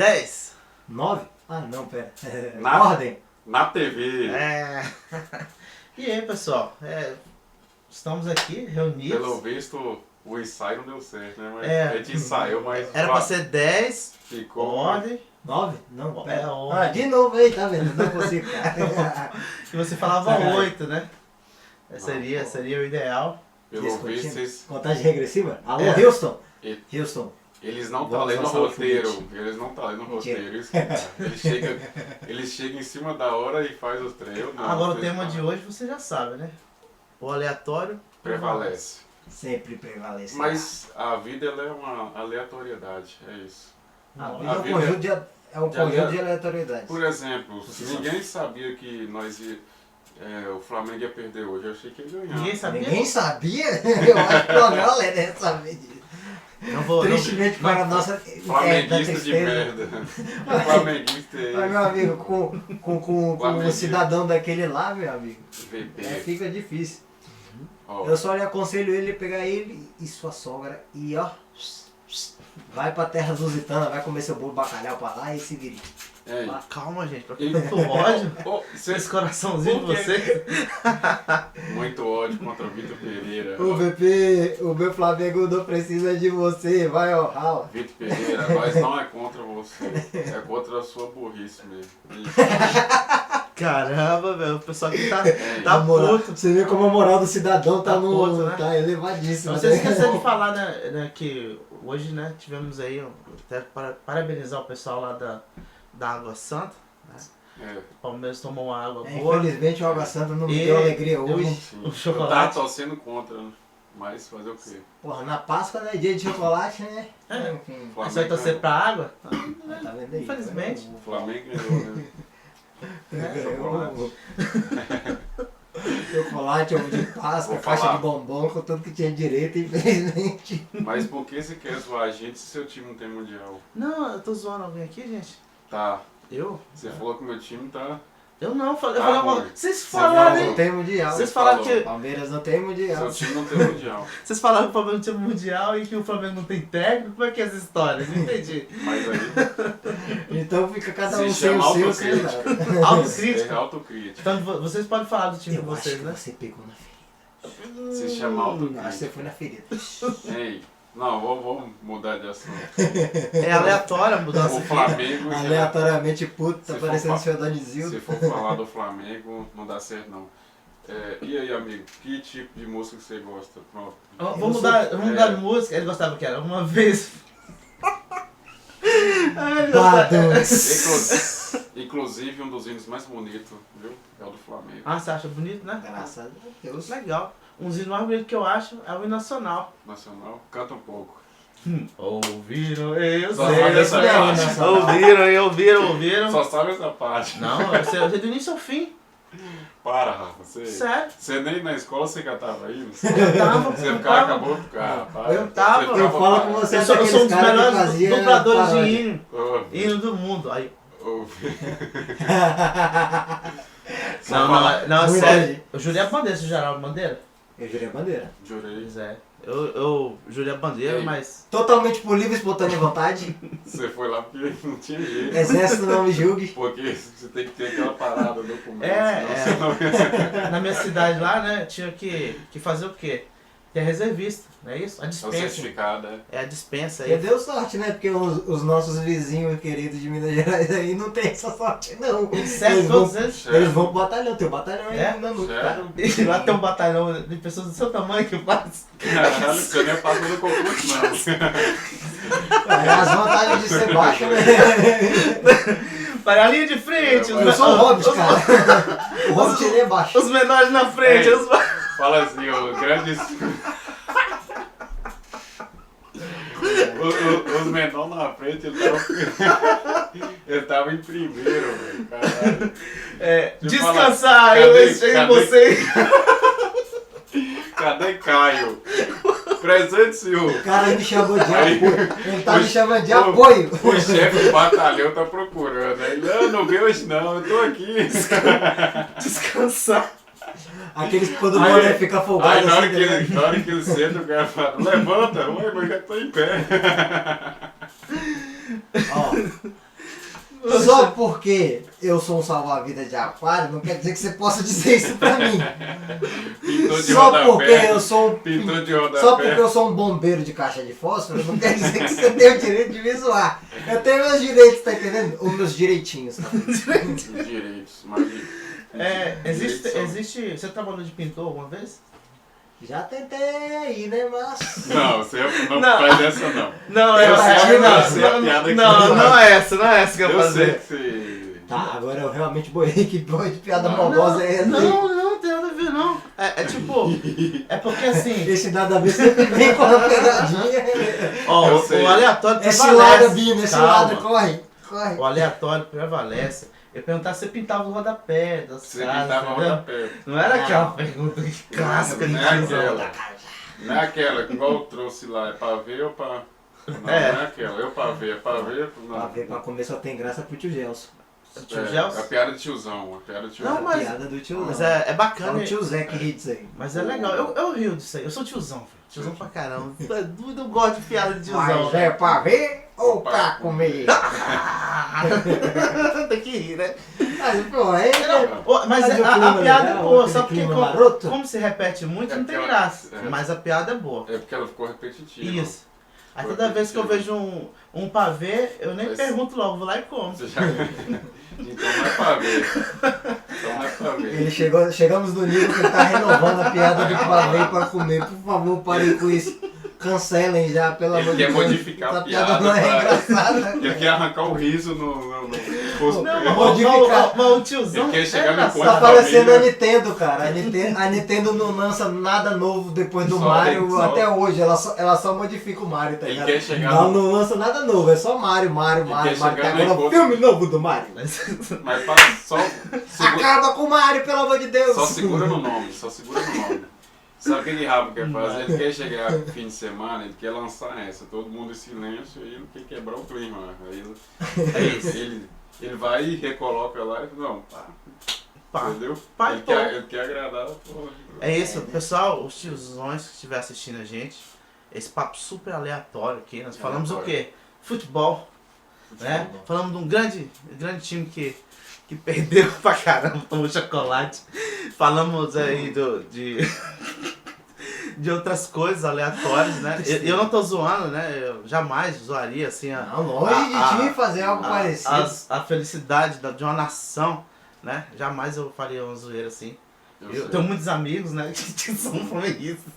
10. 9? Ah, não, pera. Na- Ordem. Na TV. E aí, pessoal? Estamos aqui reunidos. Pelo visto, o ensaio não deu certo, né? Mas É. a gente ensaiou, mas Era pra ser 10. ficou. Ordem. 9? Não, É, pera. ordem. De novo aí, tá vendo? Não consigo. E você falava Sacanagem. 8, né? Seria o ideal. Pelo visto, eles, Contagem regressiva? Alô, É. Houston? E- Houston. eles não Vamos estão lendo o lançar o roteiro. foguete. Eles não estão lendo o Mentira. roteiro. Eles chegam em cima da hora e faz os treinos. Agora o tema de hoje você já sabe, né? O aleatório prevalece. Sempre prevalece. Mas a vida ela é uma aleatoriedade, é isso. A vida a é um vida- conjunto de de aleatoriedades. Por exemplo, Você ninguém sabia que o Flamengo ia perder hoje. Eu achei que ia ganhar. Ninguém sabia? Ninguém sabia? Eu acho que o André deve saber disso. Não vou. Tristemente para a nossa Flamenguista de tristeza. merda. Flamenguista Mas, meu amigo, com um Flamenguista. cidadão daquele lá, meu amigo, VP. fica difícil. Ó, Eu só lhe aconselho ele a pegar ele e sua sogra e ó, vai pra terra lusitana, vai comer seu bolo bacalhau pra lá e se vire. ei. Ah, calma, gente. Pra que tanto ódio? Ô, Esse coraçãozinho de Por quê? você. Muito ódio contra o Vitor Pereira. O VP, o meu Flamengo não precisa de você, vai ó, rala. Vitor Pereira, nós não é contra você. É contra a sua burrice mesmo. Caramba, velho. O pessoal aqui tá Ei. Tá A moral- puto. Você vê como a moral do cidadão tá, Tá no. puto, né? Tá elevadíssima. Vocês né? esqueceram de falar, né, que hoje, né, tivemos aí, até parabenizar o pessoal lá da Água Santa. É, O Palmeiras tomou uma água É, boa. infelizmente o Água Santa não me E deu alegria deu hoje. sim. O Eu chocolate. tava torcendo contra, mas fazer o quê? Porra, na Páscoa, né? Dia de chocolate, né? É. Enfim. Aí você vai torcer pra água? Tá vendo aí? Infelizmente. O Flamengo ganhou, né? Ganhou. Chocolate, ovo de Páscoa, Vou caixa falar. de bombom, com tudo que tinha direito, infelizmente. Mas por que você quer zoar a gente se seu time não tem mundial? Não, eu tô zoando alguém aqui, gente. Tá, Eu? você falou que meu time tá. Eu não, falei, eu Tá falei bom. uma... Vocês falou. falaram, Não hein? tem mundial. Vocês falaram falou. que... Palmeiras não tem mundial. Seu time não tem mundial. Vocês falaram que o Palmeiras não tinha mundial e que o Flamengo não tem técnico? Como é que é essa história? Não entendi. Mas aí. Então fica cada Se um sem chama o seu, autocrítica. sem nada. É Autocrítica. autocrítica. Então vocês podem falar do time de Eu acho vocês, que né? você pegou na ferida. Se chama Acho que você autocrítica. foi na ferida. Ei, não, vamos mudar de assunto. É aleatório a mudança O aqui. Flamengo. Aleatoriamente puto, tá Se for parecendo o fa- senhor Donizildo. Se for falar do Flamengo, não dá certo não. E aí, amigo, que tipo de música que você gosta? Pronto. Vamos mudar de música. Ele gostava que era uma vez. Ai, ele gostava- Inclusive, um dos hinos mais bonitos, viu? É o do Flamengo. Ah, você acha bonito, né? Graças a Deus. Legal. Um dos hinos mais bonitos que eu acho é o hino nacional. Nacional, canta um pouco. Ouviram, eu Só sei. sabe eu essa sei. parte. Ouviram. Só sabe essa parte. Não, eu sei do início ao fim. Para, Rafa. Sério. Você nem na escola você cantava hino? Eu tava, Você eu ficava tava. acabou de ficar, para. Eu tava. Você ficava Eu falo para. com você. Eu sou um daqueles dos caras que melhores fazia dubladores de paródia. hino. Hino do mundo. Aí, não, Muita sério. gente. Eu jurei a bandeira, você jurava a bandeira? Eu jurei a bandeira. Jurei. Pois é. Eu jurei a bandeira, Ei. mas. Totalmente por livre e espontânea vontade. Você foi lá porque não tinha jeito. Exército não me julgue. Porque você tem que ter aquela parada do documento. É, senão você não... Na minha cidade lá, né, tinha que fazer o quê? Ter reservista, não é isso? A É o dispensa. certificado, é. É a dispensa E aí. deu sorte, né? Porque os nossos vizinhos queridos de Minas Gerais aí não tem essa sorte, não. Certo, Eles vão, todos eles. eles vão pro batalhão. Tem o batalhão aí É? na luta. Certo. E lá tem um batalhão de pessoas do seu tamanho que faz. Caralho, você nem passou no concurso, não. É as vantagens de ser baixo, né? Para a linha de frente. Eu Eu sou o Hobbit, os- cara. O Hobbit ele é baixo. Os menores na frente. Ei. Os... Fala assim, o grande... Os menores na frente, ele tava em primeiro, velho. Caralho. É, Deixa eu descansar, falar. eu Cadê- deixei cadê- vocês. Cadê Caio? Presente, senhor. O cara me chamou de Aí, apoio. Ele tá me chamando de o- apoio. O chefe do batalhão tá procurando. Ele, não vi hoje não, eu tô aqui. Descansar. Aqueles que quando o Aí- boné fica folgado Aí na hora, assim, que né? ele, na hora que ele senta, o cara fala, levanta, ué, mas já tô em pé. Ó, Só porque eu sou um salva-vidas de aquário, não quer dizer que você possa dizer isso pra mim. Pintor de Só porque rodapé. eu sou um Pintor de rodapé. Só porque eu sou um bombeiro de caixa de fósforo, não quer dizer que você tem o direito de me zoar. Eu tenho meus direitos, tá entendendo? Os meus direitinhos. Tá? Os direitos. Existe. Você trabalhou de pintor alguma vez? Já tentei aí, né, mas... Não, você não Não. faz essa não. Não, Eu sei, não, sei a piada que não, você não, faz. não é essa, não é essa que eu Eu vou sei fazer. que você... Tá, agora eu realmente boiei que de piada maldosa é essa aí. Não tem nada a ver não. É tipo, é porque assim, Esse nada a ver sempre vem com uma pegadinha. ó, Eu sei. o aleatório Esse prevalece. lado, Bino, esse Calma. lado, corre. O aleatório prevalece. Eu perguntar se você pintava o rodapé das Você casas, pintava entendeu? rodapé. Não era aquela pergunta clássica de Não é tiozão. aquela. Não é aquela que igual eu trouxe lá, é pra ver ou pra... Não, não é aquela. Eu pra ver, é pra ver... Pra Não. ver, pra comer só tem graça pro tio Gelson. Tio É Gelson? a piada de tiozão, a piada de tiozão. Não, mas- Piada do tio. Mas não. é É bacana. o tio Zé que ri disso aí. Mas é legal, eu rio disso aí. Eu sou tiozão, filho. Tiozão pra caramba. Eu não gosto de piada de tiozão. Mas é pra ver ou pra comer? Tem que rir, né? Mas, pô, é... Ô, mas Mas o a clima piada legal, é boa, aquele só porque clima como, maroto. como se repete muito, É não tem aquela- graça. é. Mas a piada é boa. É porque ela ficou repetitiva. Isso. Aí toda vez que eu vejo um pavê, eu nem Mas- pergunto logo, vou lá e como. Você já... Então não é pra ver. Então não é pra ver. Chegamos no nível que ele tá renovando a piada do pavê pra comer. Por favor, parem com isso. Cancelem já, pelo Ele amor de quer Deus. modificar a Essa piada piada não é pra- engraçada. Ele quer arrancar o riso no rosto Não, dele. mas o tiozão. Ele quer chegar no engraçado. ponto- Tá da parecendo a família. Nintendo, cara. A Nintendo não lança nada novo depois do Só Mario tem- só- até hoje. Ela só modifica o Mario, tá Ele ligado? quer chegar Ela no... não lança nada novo, é só Mario. quer Até chegar no agora o encontro- filme novo do Mario. Mas só Acaba com o Mario, pelo amor de Deus. só segura no nome, só segura no nome. Sabe o que ele rabo quer fazer? Ele quer chegar no fim de semana, ele quer lançar essa, todo mundo em silêncio, e ele quer quebrar o clima. Aí ele vai e recoloca lá e não, Pá. entendeu? Pá, Ele pô. ele quer agradar, porra. É isso, pessoal, os tiozões que estiver assistindo a gente, esse papo super aleatório aqui, nós falamos o quê? Futebol, né? Falamos de um grande time que perdeu pra caramba o chocolate. Falamos aí de outras coisas aleatórias, né? Eu não tô zoando, né? Eu jamais zoaria assim Não, longe de ti fazer algo parecido. a felicidade de uma nação, né? Jamais eu faria uma zoeira assim. Eu tenho muitos amigos, né, que são flamenguistas.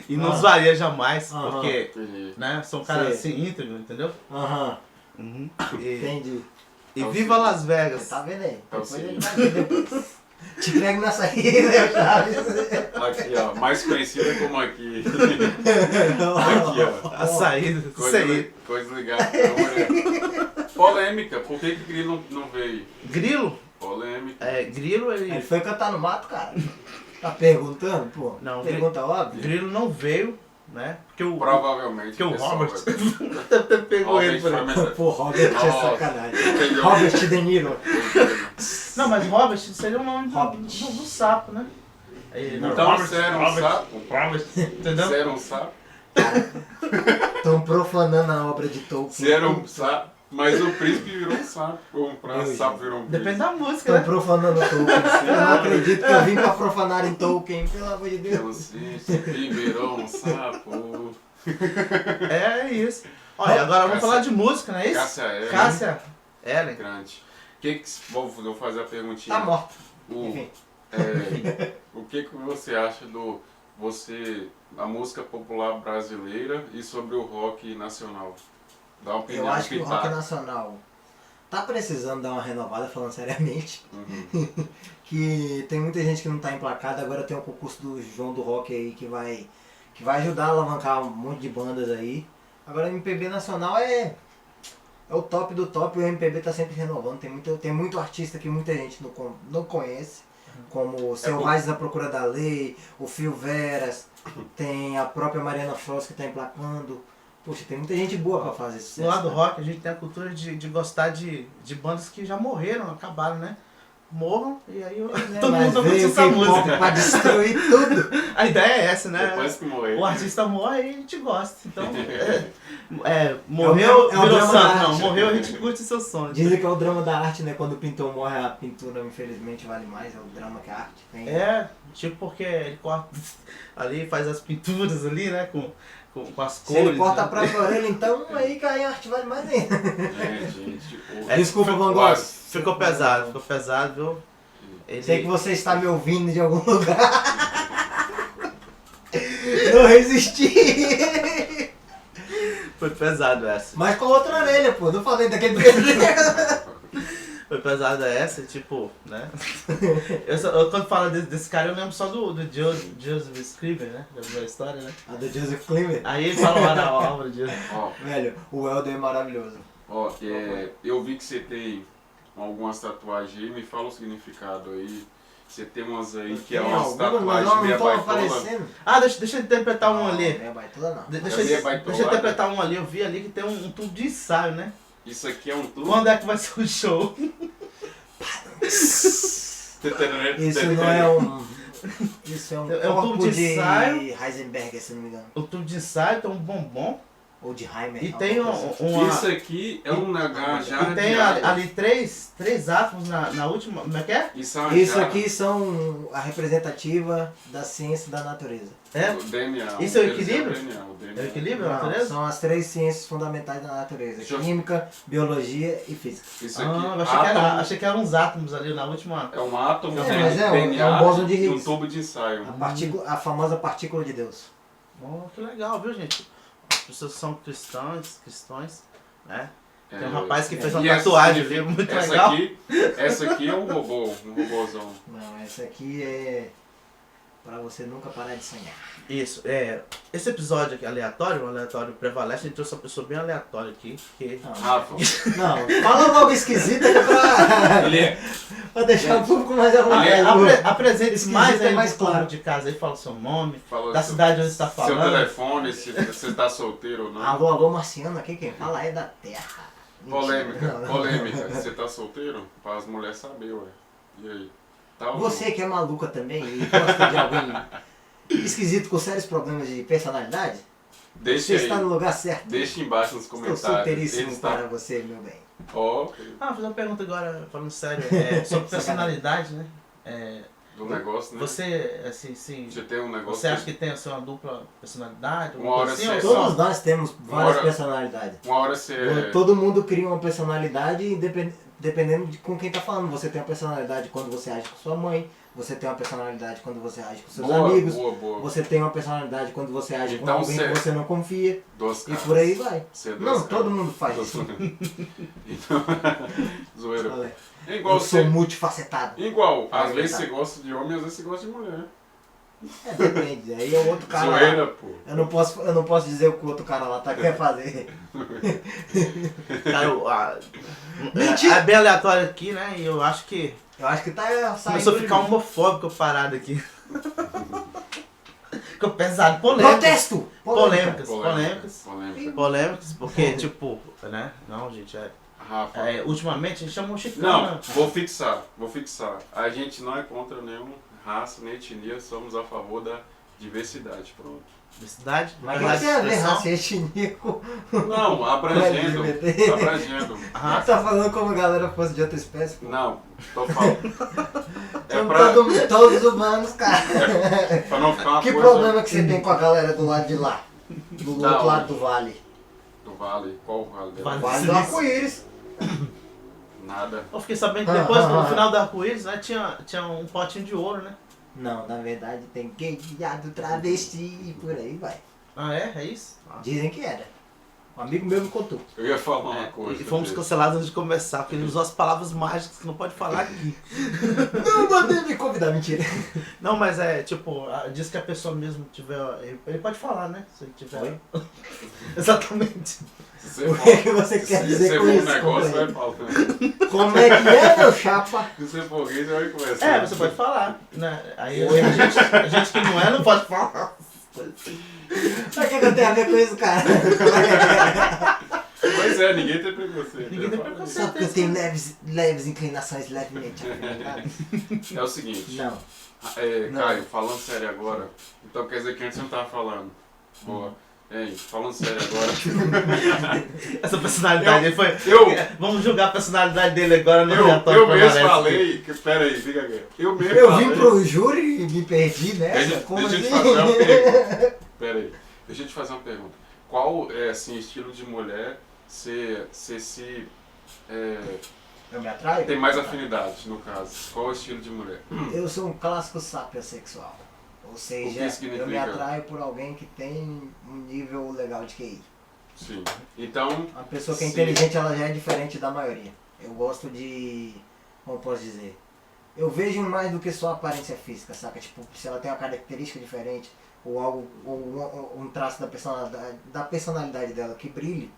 E não zoaria jamais, Aham. porque, Entendi. né, são caras Sei. assim íntegros, entendeu? Aham, Uhum. entendi. E Então, viva sim. Las Você Vegas! tá vendo aí? Então, Depois sim. ele vai ver depois. Te pego na saída, eu Chaves. Aqui, ó, mais conhecida como aqui. Aqui, ó. A saída, isso aí. Coisa ligada com a mulher. Polêmica, por que Grilo não veio? Grilo? Polêmica. Grilo, Ele ele... foi cantar no mato, cara. Tá perguntando, pô? Não, Pergunta óbvia. Grilo não veio, né? Porque o... Provavelmente. Porque o pessoal Robert vai- pegou ele por aí. Robert foi Pô, Robert é Nossa. sacanagem. Entendeu? Robert De Niro. Não, mas Robert seria o nome do Hobbit. sapo, né? Aí, não, Então, Robert, você era um Robert, sapo? Robert, entendeu? Você era um sapo? Estão profanando a obra de Tolkien. Você era um sapo, mas o príncipe virou um sapo. Ou um sapo virou um príncipe. Depende da música, Estão né? profanando Tolkien. Eu não acredito que eu vim pra profanar em Tolkien, pelo amor de O Deus. príncipe virou um sapo. É isso. Olha, agora vamos falar de música, não é isso? Cássia Eller. Cássia Ellen. Grande. Vou fazer a perguntinha. Tá morto. O, Enfim. o que você acha da música popular brasileira e sobre o rock nacional? Dá uma opinião. Eu acho que o rock pitaco. nacional tá precisando dar uma renovada, falando seriamente. Uhum. Que tem muita gente que não tá emplacada. Agora tem o concurso do João do Rock aí que vai ajudar a alavancar um monte de bandas aí. Agora o MPB nacional é o top do top, e o MPB tá sempre renovando. Tem muito artista que muita gente não conhece, como o Selvagens à Procura da Lei, o Fio Veras, tem a própria Mariana Frost que tá emplacando. Poxa, tem muita gente boa pra fazer sucesso. No lado né? rock, a gente tem a cultura de gostar de bandas que já morreram, acabaram, né? morram e aí Né, todo mas mundo vai veio curtir essa o K-pop música. pra destruir tudo. A ideia é essa, né? Depois que morrer. O artista morre e a gente gosta. Então, morreu, É o virou drama da santo. Não, arte. morreu, a gente curte seu sonho. Dizem que é o drama da arte, né? Quando o pintor morre, a pintura infelizmente vale mais. É o drama que a arte tem. Tipo porque ele corta ali, faz as pinturas ali, né? Com as Se cores. ele corta né? a própria orelha, então aí que a arte vale mais ainda. Gente, Desculpa, Van Gogh. quase. Ficou pesado, viu? Ele... Sei que você está me ouvindo de algum lugar. Não resisti. Foi pesado essa. Mas com outra orelha, pô. Não falei daquele jeito. Foi pesada essa, tipo, né? Quando falo desse cara, eu lembro só do Joseph Scriven, né? Já viu a história, né? A do Joseph Klimmer. Aí ele fala lá na obra de... Ó, Velho, o Helder é maravilhoso. ó, eu vi que você tem algumas tatuagens aí, me fala o significado aí. Você tem umas aí que é Tem umas algumas, mas tatuagens não meia estão baitola. aparecendo. Ah, deixa eu interpretar um ali. Não é baitola, não. Deixa Ali é eu baitolada. interpretar um ali. Eu vi ali que tem um tubo de ensaio, né? Isso aqui é um tubo. Quando é que vai ser o show? Isso não é um... Isso é um É um corpo tubo de ensaio. Heisenberg, se não me engano. O tubo de ensaio tem um bombom. Ou de Heimer. E alguma tem coisa assim. uma... Isso aqui é um nagar E tem ali três átomos na última... Como é que é? Isso é uma Isso jarra. aqui são a representativa da ciência da natureza. É? O DNA. Isso é o Eles equilíbrio? DNA, o DNA. É o equilíbrio da Não, natureza? são as 3 ciências fundamentais da natureza. Deixa eu- Química, biologia e física. Isso aqui, Ah, eu átomo, achei que eram uns átomos ali na última... é um átomo, É, tem mas é um- DNA é um bóson de e um Higgs. tubo de ensaio. A famosa partícula de Deus. Oh, que legal, viu, gente? As pessoas são cristãos, né? Tem um É, rapaz que fez uma e essa tatuagem significa- ali, muito essa legal. Essa aqui é um robôzão. Não, essa aqui é pra você nunca parar de sonhar. Isso, esse episódio aqui aleatório, o aleatório prevalece, a gente trouxe uma pessoa bem aleatória aqui, que... Não, Rafa, não, fala logo esquisita que é pra, ele é, pra deixar o público mais à é vontade. Apresente Esquisito mais é aí mais pro povo claro. de casa aí, fala o seu nome, fala da seu- cidade onde você está seu falando. telefone, se você tá solteiro ou não. Alô, alô, Marciano, aqui quem fala é da Terra. Mentira. Polêmica, Não, não. polêmica. Você tá solteiro? Para as mulheres saber, ué. E aí? Tá ou não? Você que é maluca também e gosta de alguém esquisito com sérios problemas de personalidade, Deixa você aí. está no lugar certo. Deixa embaixo nos Estou comentários. solteiríssimo Eles para tá- você, meu bem. Ó, Ah, vou fazer uma pergunta agora, falando sério, sobre personalidade, né? do negócio, né? Você, assim, sim, Você tem um negócio. você acha que tem assim, uma dupla personalidade? Uma hora assim, você- ou Todos só? nós temos várias Bora. personalidades. Uma hora você. Todo mundo cria uma personalidade dependendo de com quem tá falando. Você tem uma personalidade quando você age com sua mãe, você tem uma personalidade quando você age com seus Boa, amigos, boa. você tem uma personalidade quando você age com Então alguém você- que você não confia, Duas e caras. por aí vai. Você é duas Não, caras. todo mundo faz isso. Então, zoeira. Olha, É igual eu sou você. multifacetado. Igual, às Vai, vezes tá. você gosta de homem, às vezes você gosta de mulher. É, depende. Aí é o outro cara lá. Zoeira, pô. Eu não posso dizer o que o outro cara lá tá quer fazer. Cara, Mentira! é bem aleatório aqui, né? E eu acho que Eu acho que tá saindo. começou a de ficar mim. homofóbico a parada aqui. Ficou pesado, polêmico. Protesto! Polêmica. Polêmicas, porque, tipo, né? Não, gente, Rafa. ultimamente a gente chama o Chicano. Não, né? vou fixar. A gente não é contra nenhuma raça, nem etnia, somos a favor da diversidade, pronto. Diversidade, Mas o que liberdade tem a de ver expressão. raça e etnia com... Não, abrangendo. LGBT? Abrangendo. Ah, Tá falando como a galera fosse de outra espécie? Pô. Não, tô falando. É Somos pra, todos humanos, cara. pra não ficar uma Que coisa problema que você tem com a galera do lado de lá? Do Da outro lado onde? do vale. do vale. Qual o vale dela? Vale. Vale do arco-íris. Nada. eu fiquei sabendo que depois, no final do arco-íris, né, tinha um potinho de ouro, né? Não, na verdade tem gay, viado, travesti e por aí vai. Ah, é? É isso? Ah. Dizem que era. Um amigo meu me contou. Eu ia falar uma coisa. E fomos dele. cancelados antes de começar, porque ele usou as palavras mágicas que não pode falar aqui. Não mandei me convidar, mentira. Não, mas tipo, diz que a pessoa mesmo tiver. Ele pode falar, né? Se ele tiver. Oi? Exatamente. Se O você que você quer dizer se com for um isso, negócio, vai companheiro? falando. Como é que é, meu chapa? Se você for gay, você vai conversar. É, você pode falar, né? Aí Oi. a gente que não é, não pode falar. Sabe o que eu tenho a ver com isso, cara? Pois é, ninguém tem preconceito. Ninguém tem Eu falei. preconceito. Só porque eu tenho leves inclinações levemente afeminadas. É o seguinte, Não. Não. Caio, falando sério agora, então quer dizer que antes você não tava falando. Boa. Ei, falando sério agora. Essa personalidade aí foi. Eu- Vamos julgar a personalidade dele agora no Eu relatório mesmo permanente. falei. Pera aí, fica aqui. Eu mesmo Eu falei. vim pro júri e me perdi nessa? Deixa, Como deixa eu te assim? fazer uma pergunta. Pera aí. Deixa eu te fazer uma pergunta. Qual é, assim, estilo de mulher você se. Eu me atraio? Tem mais afinidade, no caso? Qual é o estilo de mulher? Eu sou um clássico sapiosexual. Ou O que seja, significa? eu me atraio por alguém que tem um nível legal de QI. Sim. Então. Uma pessoa que é se- inteligente, ela já é diferente da maioria. Eu gosto de... Como eu posso dizer? Eu vejo mais do que só a aparência física, saca? Tipo, se ela tem uma característica diferente, ou algo, ou um traço da personalidade dela que brilhe,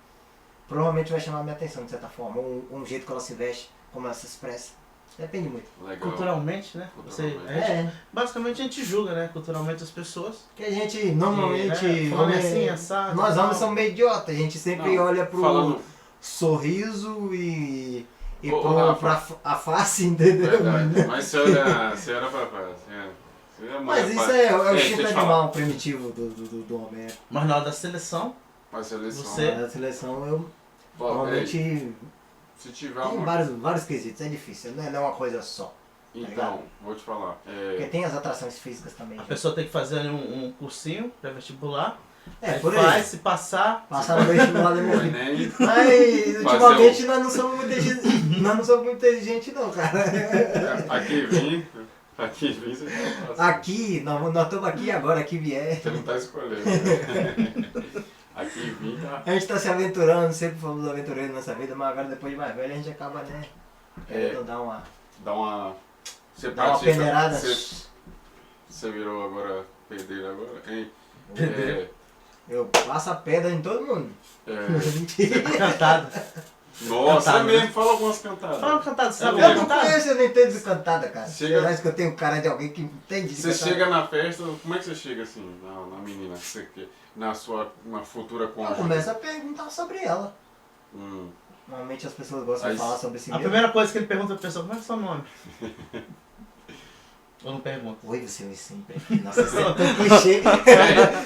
provavelmente vai chamar a minha atenção, de certa forma. Ou um jeito que ela se veste, como ela se expressa. Depende muito. Legal. Culturalmente, né? Culturalmente. Basicamente a gente julga, né? Culturalmente as pessoas. Que a gente, normalmente... Falando assim, assado. nós tal. homens somos meio idiotas, a gente sempre Não, olha pro falando- sorriso e Ô, pra a face, entendeu? Verdade. Mas você olha pra faz. Mas isso é o deixa instinto eu te falar. animal primitivo do homem. Mas na hora da seleção, Mas seleção. Você- Na seleção eu Pô, ei, normalmente se tiver tem uma. vários quesitos, é difícil, não é uma coisa só. Então, vou te falar. Porque tem as atrações físicas também. a gente. pessoa tem que fazer ali um cursinho pré-vestibular. É, Aí por faz, aí. se passar. Passar no vestibular O demorou. Enem. Mas Fazer ultimamente nós não somos muito inteligentes não, cara. Aqui vim. Aqui vim, você já passa. Aqui, nós estamos aqui agora, aqui vier. Você não tá escolhendo. Aqui vim, tá? A gente tá se aventurando, sempre fomos aventureiros nessa vida, mas agora depois de mais velho a gente acaba, né? Querendo dar uma Dá uma. Você Dá uma pratica- peneirada. Você virou agora pedreiro agora? Hein? Pedreiro. Eu passo a pedra em todo mundo. É, Cantada. nossa, Cantada, é mesmo, fala algumas cantadas. Fala uma cantada, sabe? É Eu não cantada? conheço, eu não entendo de cantada, cara. Chega- Parece que eu tenho cara de alguém que entende de Você cantada. chega na festa, como é que você chega assim, na menina, que você quer, na sua uma futura Eu cônjuge? começo a perguntar sobre ela. Hum. Normalmente as pessoas gostam Aí de falar sobre si A mesmo. primeira coisa que ele pergunta pra pessoa, como é que é o seu nome? Eu não pergunto. Oi, você me sempre. Nossa, isso é tão clichê.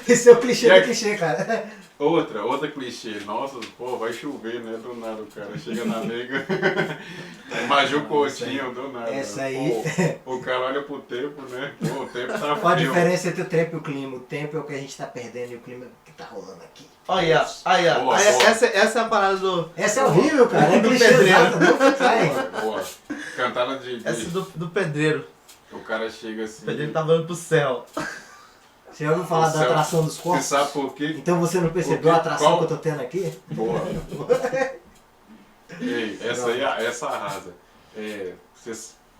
Esse é o clichê do clichê, cara. Outra clichê, nossa, pô, vai chover, né, do nada o cara chega na nega, imagina o coxinho do nada. Essa aí- Pô, o cara olha pro tempo, né, pô, o tempo tá Qual a frio. diferença entre o tempo e o clima? O tempo é o que a gente tá perdendo e o clima é o que tá rolando aqui. Olha, aí, ó. Boa, Aí, boa. essa é a parada do. Essa é horrível, cara. É Do clichê pedreiro. exato, não cai. Boa. Cantada Essa do pedreiro. o cara chega assim. O pedreiro tava olhando pro céu. Você já ouviu falar O da céu- atração dos Você corpos? sabe por quê? Então você não percebeu a atração Qual- que eu tô tendo aqui? Boa. Ei, essa arrasa.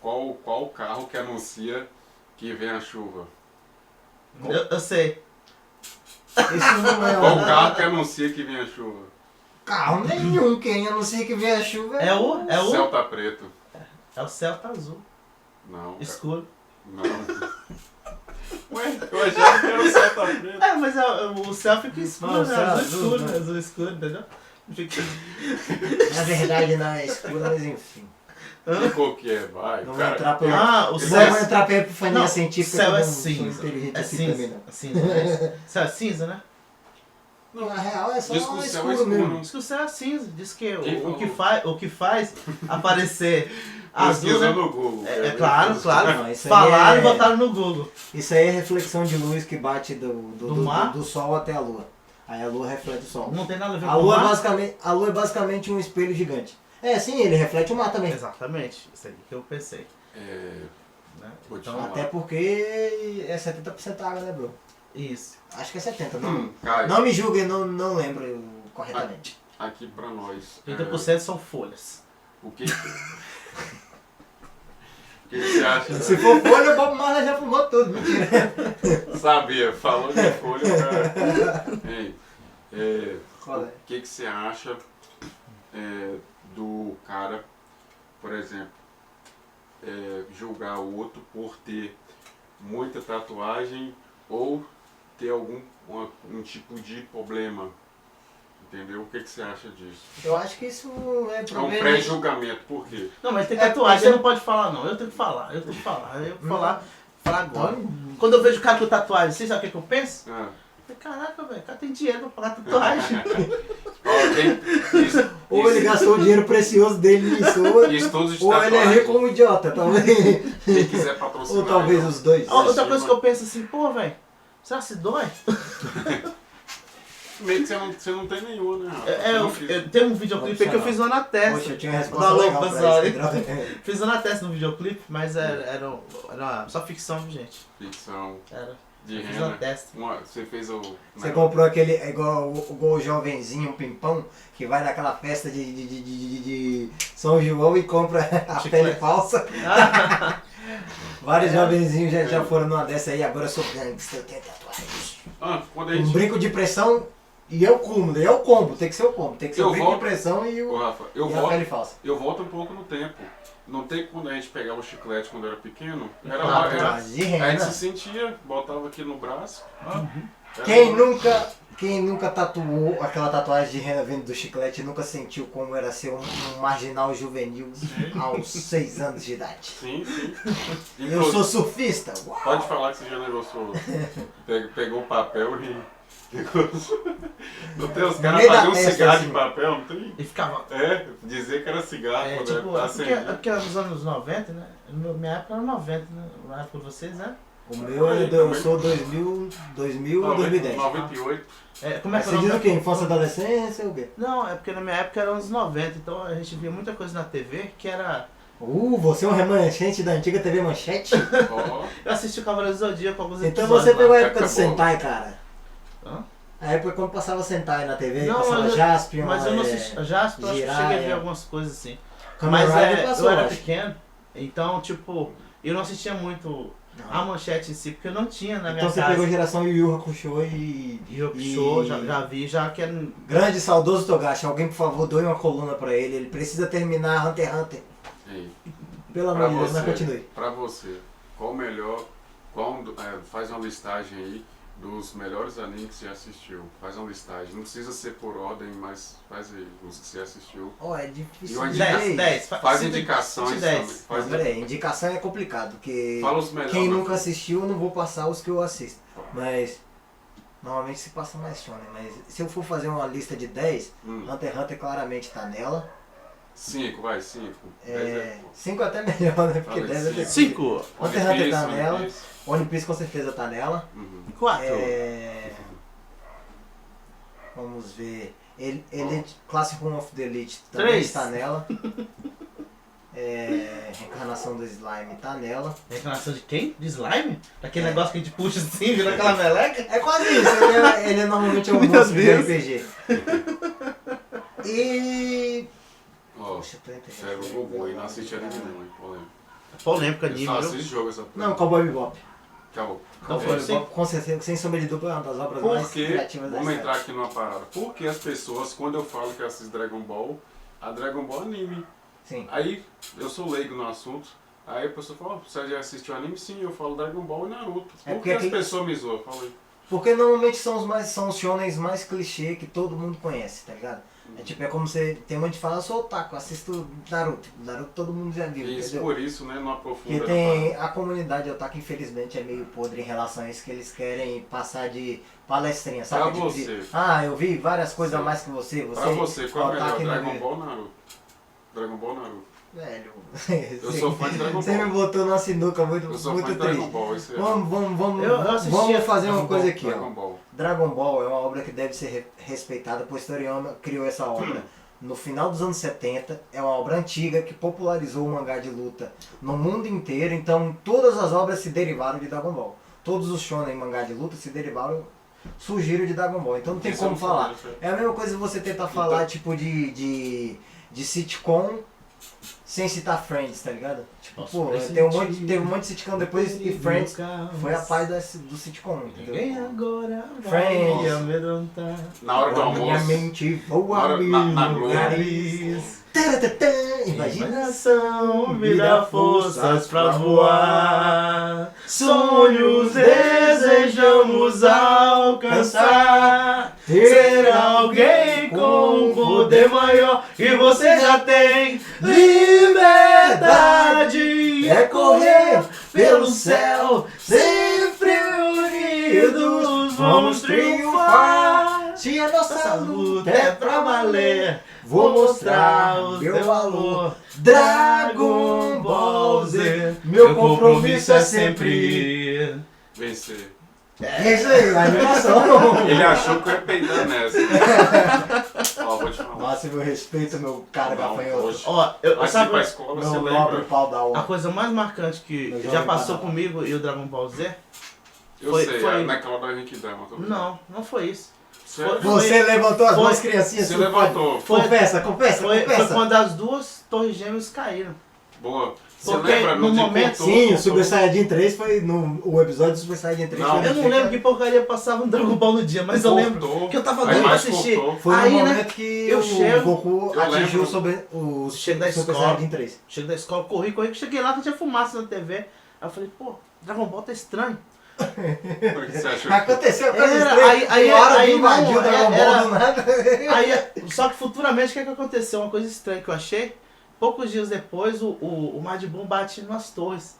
Qual carro que anuncia que vem a chuva? Eu sei. Isso não é Qual um carro que anuncia que vem a chuva? carro nenhum. Quem anuncia que vem a chuva É o. É O céu o. tá preto. É o céu tá azul. Não. cara. Escuro. Não. Ué, eu achava que era o céu tá preto. É, mas o céu fica escuro, Não, o né? céu Azul azul, escuro, né? né? Azul escuro, entendeu? Fica... Na verdade não é escuro, mas enfim. Que cor que é? Vai, Não cara. vai entrar pra... Ah, o Não céu. vou entrar pra epifania Não, científica. céu que eu é não sou cinza. inteligente É assim também, cinza. não. É cinza, né? Céu é cinza, né? Na real é só Diz que o céu é escuro escuro. mesmo. Diz que o céu é cinza. Diz que Quem o que faz aparecer azul, Pesquisa né? no Google. É claro, claro. Não, isso aí Falaram é- e botaram no Google. Isso aí é reflexão de luz que bate Do mar? do sol até a lua. Aí a lua reflete o sol. Não tem nada a ver A com o lua, mar. a lua é basicamente um espelho gigante. É, sim, ele reflete o mar também. Exatamente. Isso aí que eu pensei. É, Né? Vou te Então, falar. Até porque é 70% água, né, bro? isso. Acho que é 70%, não. Caio, Não me julguem, não lembro corretamente. aqui pra nós. 30% são folhas. O que o que você acha? Se for folha, o Bob Marley já fumou tudo, mentira. Sabia, falou de folha, cara. Ei, Qual é? o que você acha do cara, por exemplo, julgar o outro por ter muita tatuagem ou ter um tipo de problema Entendeu? O que você acha disso? Eu acho que isso é É um problema. pré-julgamento, por quê? Não, mas tem É, tatuagem, mas você é- não pode falar não. Eu tenho que falar. Eu vou falar agora. Quando eu vejo o cara com tatuagem, você sabe o que eu penso? Ah. Eu falei, caraca, velho, o cara tem dinheiro pra pagar tatuagem. Ó, isso, Ou ele gastou o dinheiro precioso dele nisso, isso todos de ou ele é tatuagem. rico como idiota, talvez. Quem quiser patrocinar. Ou talvez eu- os dois. Outra coisa que eu penso assim, pô, velho, será que se dói? Meio que você não tem nenhum, né? Rafa? Você não quis. Tem um videoclipe aí que eu fiz lá na testa. Poxa, eu tinha uma resposta Da legal louca, pra isso. sorry. droga. Fiz lá na testa no videoclipe, mas era só ficção, gente. Ficção Era. de Fiz na renda. testa. Você fez o. Você comprou aquele, é igual o jovenzinho, um pimpão, que vai naquela festa de São João e compra a Chiclete. pele falsa. Vários jovenzinhos já foram numa dessa aí, agora eu sou gangster, eu tenho tatuagem. Ah, quando a Um gente. brinco de pressão e é o combo, tem que ser o combo. Tem que ser Eu o brinco volto- de pressão e Ô, Rafa, e a pele falsa. eu volto um pouco no tempo. Não tem quando a gente pegava o chiclete quando era pequeno? Era Ah, lá, Tatuagem de a gente renda. se sentia, botava aqui no braço. Era Quem nunca tatuou aquela tatuagem de renda vindo do chiclete nunca sentiu como era ser um marginal juvenil aos 6 anos de idade. Sim, sim. Eu sou surfista. Uau. Pode falar que você já negociou. Pegou o papel e. Não tem os No caras meio da faziam um testa, cigarro assim. de papel, não tem? E ficava. É, dizer que era cigarro É, quando tipo, era porque, acender. porque nos anos 90, né? Minha época era 90, né? Na época de vocês, né? O meu, eu sou 2000 ou 2010. 98. Como é que Você era o diz nome? o quê? Infância, adolescência ou o quê? Não, é porque na minha época eram anos 90, então a gente via muita coisa na TV que era. Você é um remanescente da antiga TV Manchete? Ó, Eu assisti o Cavaleiro do Zodíaco com alguns Então episódios você pegou a lá. época do Sentai, cara. Hã? A época quando passava Sentai na TV, Não, passava mas Jaspion, Mas eu não assisti. Já, eu acho que eu cheguei a ver algumas coisas assim. Mas eu era pequeno, então, tipo, eu não assistia muito a manchete em si, porque eu não tinha na minha Então você casa. pegou a geração Yu Yu Hakusho E eu show, já vi, já que era. Grande saudoso Togashi, alguém por favor doe uma coluna pra ele, ele precisa terminar Hunter x Hunter. aí. Pelo Pra amor de Deus, mas você, continue. pra você, qual o melhor, faz uma listagem aí dos melhores animes que você já assistiu. Faz uma listagem, não precisa ser por ordem, mas faz aí os que você assistiu. É E difícil uma de 10. Faz indicações também. Mas Faz, peraí, indicação é complicado, porque fala os melhores. quem nunca assistiu eu não vou passar os que eu assisto. Mas normalmente se passa mais shonen, mas se eu for fazer uma lista de 10, Hunter x Hunter claramente tá nela. 5, vai, 5. 5 até melhor, né? Porque Fala 10 é cinco. 5, Hunter x Hunter tá nela. One Piece com certeza tá nela. 4. Vamos ver. Elite, Classroom of the Elite também 3. está nela. Reencarnação do Slime tá nela. Reclamação de quem? De slime? Daquele negócio que a gente puxa assim, vira aquela meleca? É quase isso, ele é normalmente um Meu monstro de Deus. RPG. E. Ó, Poxa, tô entendendo. sério, o Goku aí não assiste anime não, hein? Polêmico. Polêmica Ele anime, só viu? assiste jogo essa porra. Não, Cowboy Bebop. Acabou. Não, Cowboy foi Bebop, com certeza, sem sombra de dúvida, é uma das obras mais Porque, criativas da vamos história. entrar aqui numa parada. Por que as pessoas, quando eu falo que assiste Dragon Ball, a Dragon Ball é anime? Sim. Aí, eu sou leigo no assunto, aí a pessoa fala, você já assistiu anime? Sim, eu falo Dragon Ball e Naruto. É Por porque que as aqui- pessoas me zoam? Fala aí. Porque normalmente são os shonens mais clichê que todo mundo conhece, tá ligado? É tipo, é como você. Tem um monte de fala, eu sou otaku, assisto Naruto. Naruto todo mundo já viu, Isso, entendeu? por isso, né, não aprofunda. Porque na tem parada. a comunidade otaku, infelizmente, é meio podre em relação a isso, que eles querem passar de palestrinha, sabe? Pra Tipo você. eu vi várias coisas a Sim. mais que você. Pra você, qual é o melhor? otaku e não Dragon vê. Ball ou Naruto? Dragon Ball ou Naruto? Velho, Eu sou fã de Dragon você me Ball. botou numa sinuca muito, Eu sou muito fã de Dragon triste. Ball, isso é. Eu assistia Vamos fazer uma Dragon coisa Ball, aqui, ó. Dragon Ball. Dragon Ball é uma obra que deve ser respeitada, pois Toriyama criou essa obra no final dos anos 70. É uma obra antiga que popularizou o mangá de luta no mundo inteiro, então todas as obras se derivaram de Dragon Ball. Todos os shonen mangá de luta se derivaram, surgiram de Dragon Ball, então não tem Isso eu como não falar. sabia, isso É a mesma coisa você tentar falar tipo de sitcom sem citar Friends, tá ligado? Tipo, Nossa, pô, faz teve um sentido. monte de sitcom depois e Friends foi a paz do sitcom, Ninguém entendeu? agora Friends. vai amedrontar. Na hora do A minha almoço. mente Na voa hora- mil na Globo. lugares. Taratã, imagina. Imaginação vira forças pra voar. Sonhos desejamos alcançar. Ser alguém vem com um poder maior e você já tem liberdade. É correr pelo céu, sempre unidos, vamos triunfar. Se a nossa Essa luta luta é é pra valer, vou mostrar o meu meu valor. Dragon Ball Z, meu compromisso é sempre Vencer. É isso aí, a animação. Ele achou que eu ia peidar nessa. Ó, vou te falar. Nossa, meu respeito, meu cara Não, gafanhoto. hoje. Ó, eu Mas se sabe pra escola, você Meu nobre lembra? pau da a honra. coisa mais marcante que Meu já jovem passou padrão. comigo e o Dragon Ball Z? Eu Foi- sei, foi- é naquela da Genkidama. Não foi isso. Sério? Você levantou as foi- duas criancinhas. Você assim, levantou. Confessa, Foi confessa. quando as duas torres gêmeas caíram. Boa. Você Porque lembra? no dia momento- cortou, Sim, o cortou. Super Saiyajin 3 foi no o episódio do Super Saiyajin 3. Não. foi Eu não lembro que porcaria passava um Dragon Ball no dia, mas eu lembro Cortou. que eu tava Aí doido pra mais assistir. cortou. Foi Aí, no né, momento que eu o chego- Goku eu atingiu lembro. sobre o Chego da Super escola. Saiyajin 3. Cheguei da escola, corri, cheguei lá que tinha fumaça na TV. Aí eu falei, pô, Dragon Ball tá estranho. Por que você achou que... Aconteceu coisa Era, estranha. aí- o Aro aí invadiu não, o Dragon Ball era- do nada. Aí, só que futuramente, o que aconteceu? Uma coisa estranha que eu achei. Poucos dias depois, o Majin Buu bate nas torres.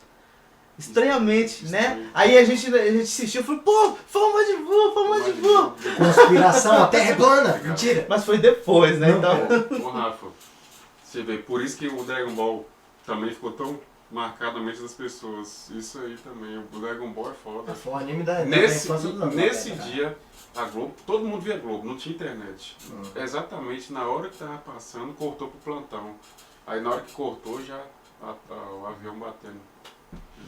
Estranhamente, né? Estranho. Aí a gente assistiu e falou, pô, foi o Majin Buu, foi o Majin Buu. Conspiração, a Terra é plana. Mentira. Mas foi depois, né? Não, Então, Ô, Rafa, você vê, por isso que o Dragon Ball também ficou tão marcado na mente das pessoas. Isso aí também, o Dragon Ball é foda. Foi um anime da Nesse, infância do nesse cara. dia, a Globo, todo mundo via Globo, não tinha internet. Hum. Exatamente na hora que tava passando, cortou pro plantão. Aí na hora que cortou, já o avião batendo.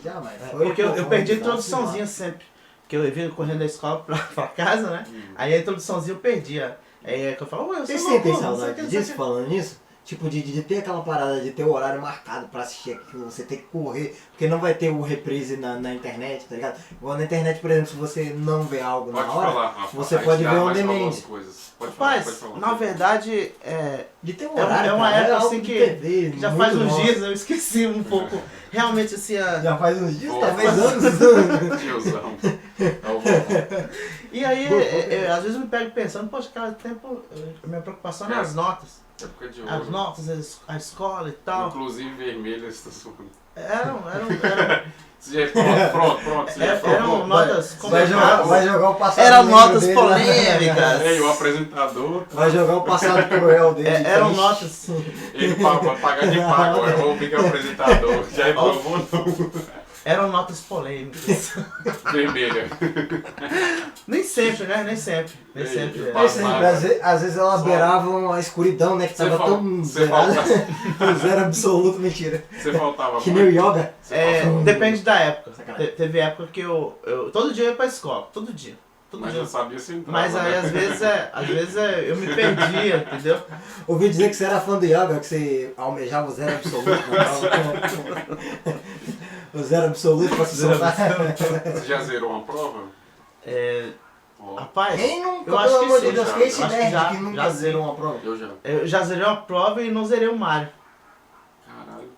Já, mas é, foi porque eu foi perdi a um introduçãozinha sempre. Porque eu vinha correndo da escola pra casa, né? Aí a introduçãozinha eu perdia. Aí é que eu falo, ué, eu Vocês sou sentem louco, não sei o saudade que, não sei o disso, que. falando nisso? Tipo, de ter aquela parada de ter o horário marcado pra assistir aquilo, você tem que correr, porque não vai ter o reprise na internet, tá ligado? Igual na internet, por exemplo, se você não vê algo Pode na hora, falar, Rafa. você a pode gente ver on mais falou demand. as coisas. Pode falar, pode Rapaz, falar. na verdade, de ter um É horário, uma cara, época algo assim de que TV, já muito faz uns nossa. dias, eu esqueci um pouco. Realmente, assim, Já faz uns dias, Pô, talvez faz- anos. Tiozão. É o vovô. E aí, às vezes eu me pego pensando, poxa, cara, tempo, a minha preocupação é as notas. Época de As ouro. notas, a escola e tal. Inclusive vermelha está suando. Eram Você já pronto. Você já eram notas Vai complicadas. jogar o passado Eram negro notas dele lá. polêmicas. Ei, o apresentador, Vai jogar o passado cruel dele. Eram triste. notas. ele vai pagar de pá agora. Eu vou obrigar o apresentador. Já reprovou não. Eram notas polêmicas. Vermelha. Nem sempre, né? Nem sempre. Nem Ei, sempre. eu é. Mas sempre, às vezes ela Só- beirava a escuridão, né? Que Você tava fal- tão você zerada. falta- Zero absoluto, mentira. Você faltava Que nem o muito. yoga. Você É, faltava- depende da época. Sacanagem. Teve época que eu todo dia eu ia pra escola. Todo dia. Todo Mas dia. não sabia se entrava. Mas aí né? às vezes eu me perdia, entendeu? Ouvi dizer que você era fã do yoga, que você almejava o zero absoluto. O zero absoluto pra se Zero soltar. Você já zerou uma prova? É, Ó, rapaz, Quem nunca, Eu acho pelo que amor de sim, Deus, já. quem esse Eu acho que nerd já- que nunca já zerou sim. uma prova? eu já. eu já zerei uma prova e não zerei o Mario. Caralho.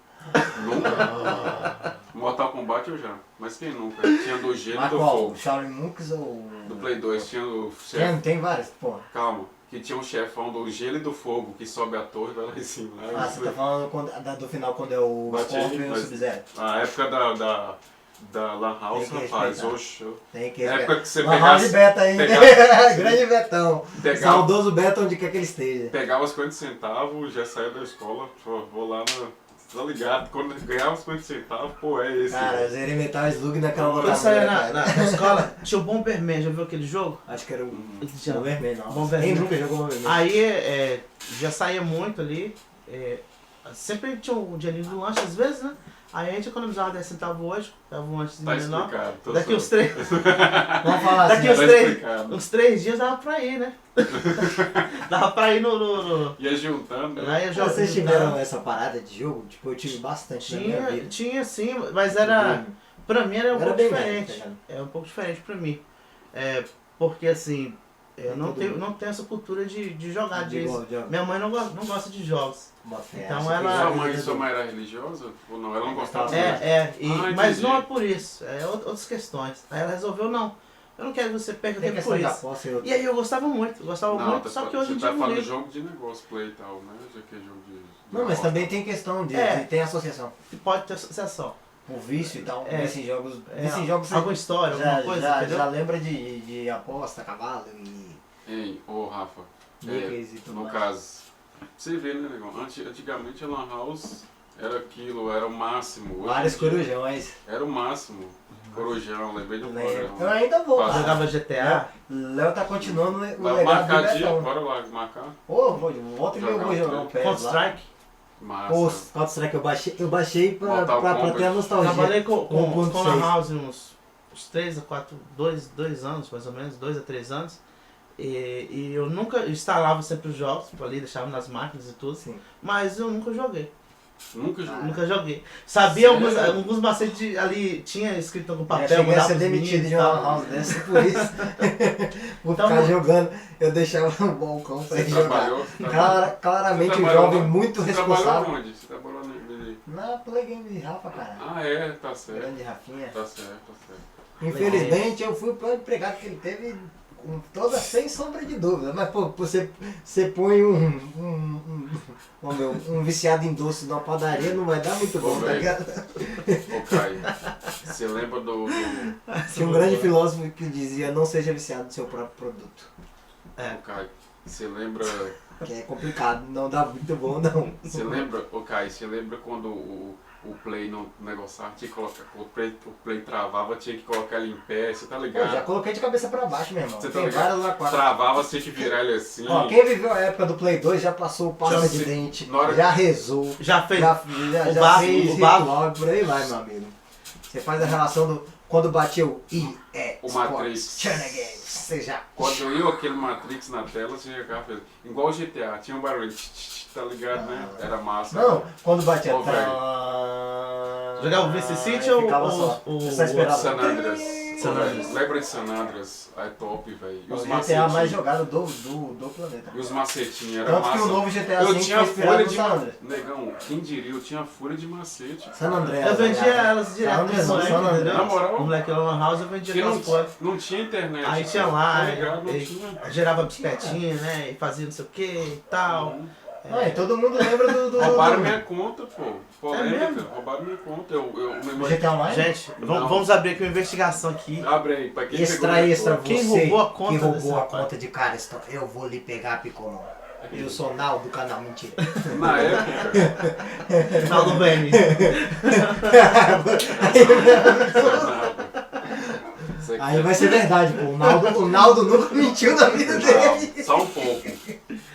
Nunca. Mortal Kombat eu já. Mas quem nunca? Tinha do gelo e Mas do qual? fogo. Shaolin Monks ou... Do Play 2 tinha o chefe. Tem vários, pô. Calma. Que tinha um chefão do gelo e do fogo que sobe a torre e vai lá em cima. Aí Ah, você tá falando do final quando é o Bate aí, Scorpion e o mas- Sub-Zero. A época da Lan House, Tem que rapaz. respeitar. Oxe. Tem que Na época que você Lan House pegasse, Beta ainda. pegasse- Grande Betão. pegava, Saudoso Beta onde quer que ele esteja. pegava os 50 centavos, já saía da escola. Pô, vou lá na... Tá ligado? Quando ganhava os 50 centavos, pô, é esse. Cara, eu zerei Metal Slug naquela Eu Eu locadora. saía cara. na escola, tinha o Bomberman, já viu aquele jogo? Acho que era o Já. Bomberman, não. Bomberman. Quem nunca jogou Bomberman? Aí já saía muito ali. Sempre tinha um dinheirinho do lanche às vezes, né? Aí a gente economizava 10 centavos hoje, dava um lanchezinho Tá menor. explicado. tô Daqui uns sabendo. 3, Vamos falar daqui assim. uns Tá três- explicado. uns 3 dias dava pra ir, né? Dava pra ir no Ia juntando, né? aí eu já Vocês tiveram essa parada de jogo? Tipo, eu tive bastante na minha vida. tinha sim, mas era. Pra mim era um Era pouco bem diferente. médio, tá ligado? É um pouco diferente pra mim. Porque assim, eu não Todo tenho, mundo. não tenho essa cultura de jogar De disso. igual jogo. Minha mãe não gosta de jogos. Bota fé, Então acho que ela- Sua jogo mãe, é sua do- mãe era religiosa? Ou não? Ela não gostava É, muito? Mas entendi. não é por isso, é outras questões. Aí ela resolveu não. Eu não quero que você perca Tem tempo com questão de isso. aposta. E aí eu gostava muito, só que hoje em você dia tá eu não falando ligo. jogo de negócio, play e tal, né? Já que é jogo de Não, mas aposta. também tem questão de tem associação. Pode ter associação. O vício e tal, É. vício em jogos. É, Vício em jogos você alguma história, alguma coisa, já, entendeu? já lembra de aposta, cavalo e Ei, ô Rafa, níqueis e tudo no mais. caso, você vê, né, negão? Antigamente a Lan House era aquilo, era o máximo. Hoje Vários em dia, corujões. Era o máximo. Corujão, lembrei do Lembro. Eu corujão. ainda vou, Faz- cara. Jogava GTA. Léo tá continuando o Vai legado do marcar dia, Betão. bora lá marcar. Ô, volta e meia eu vou jogar um PES lá. Counter-Strike. Massa. Pô, Counter-Strike eu baixei Mortal pra Kombat. ter a nostalgia. Trabalhei com 1.6. Lan House uns 3 a 4, 2 anos, mais ou menos, 2 a 3 anos. E eu nunca instalava sempre os jogos ali, deixava nas máquinas e tudo, Sim. mas eu nunca joguei. Nunca joguei. Nunca joguei. Sabia Sério? alguns macetes ali, tinha escrito no Já papel, cheguei a mandava ser pros demitido meninos de e uma tal. house dessa por isso. Por Então, ficar jogando, eu deixava o balcão pra Você ele jogar. trabalhou? Claramente Você um trabalhou jovem onde? muito Você trabalhou responsável. onde? Você trabalhou no... Na Play Game de Rafa, cara. Ah, é, tá certo. Grande Rafinha. Tá certo, tá certo. Infelizmente eu fui pro empregado que ele teve com toda, sem sombra de dúvida. Mas pô, você põe um viciado em doce numa padaria, não vai dar muito bom, Ô, tá velho. ligado? Ô, Caio, você lembra do... Tinha um grande filósofo que dizia, não seja viciado no seu próprio produto. Ô, Caio, você lembra... Que é complicado, não dá muito bom não. Você lembra, ô Caio, você lembra quando o Play não negociava, tinha que colocar, o Play travava, tinha que colocar ele em pé, você tá Pô, ligado? já coloquei de cabeça pra baixo, meu irmão. Você tá Tem ligado? várias lá quatro. Travava, você tinha que virar ele assim. Ó, quem viveu a época do Play 2 já passou o pasta Já de se- dente, na hora- já rezou, Já fez. já o já bafo, fez o bafo. ritual e por aí vai, meu amigo. Você faz a relação do quando bateu EA O Sports, Matrix. China Games, você já... Quando eu aquele Matrix na tela, você já ficava feliz. Igual o GTA, tinha um barulho, tá ligado, né? Era massa. Não, quando batia... Ô, velho. Jogava o Vice City Aí ou ficava só. o Você só esperava. San Andreas. San Andreas. Lembra de San Andreas? É top, velho. E O os GTA mais macetinhos. jogado do planeta. E os macetinhos, era Tanto massa. que o novo GTA Eu V tinha foi inspirado folha no de San Andreas. Negão, quem diria, eu tinha folha de macete. San Andreas. Eu vendia aliás. elas direto San pro Andreas, moleque, San Andreas. entendeu? Na moral? O moleque lá na house eu vendia Porque aquelas fotos. não tinha internet. Aí tinha lá, Tá ligado? Não e tinha. gerava bicicletinha, né? E fazia não sei o que e tal. Não, e todo mundo lembra do Roubaram minha conta, pô. Polêmica. mesmo? Roubaram minha conta. Eu do GTA Online. Gente, Não. vamos abrir aqui uma investigação aqui. Abre aí, pra quem Extra, pegou extra, minha Quem você roubou a conta que desse roubou a rapaz? conta de Careston, eu vou lhe pegar, Picomão. Eu sou Naldo do canal, mentira. conta. Na época. Final do BN. Aí vai ser verdade, pô. O Naldo nunca mentiu na vida dele. Não, só um pouco.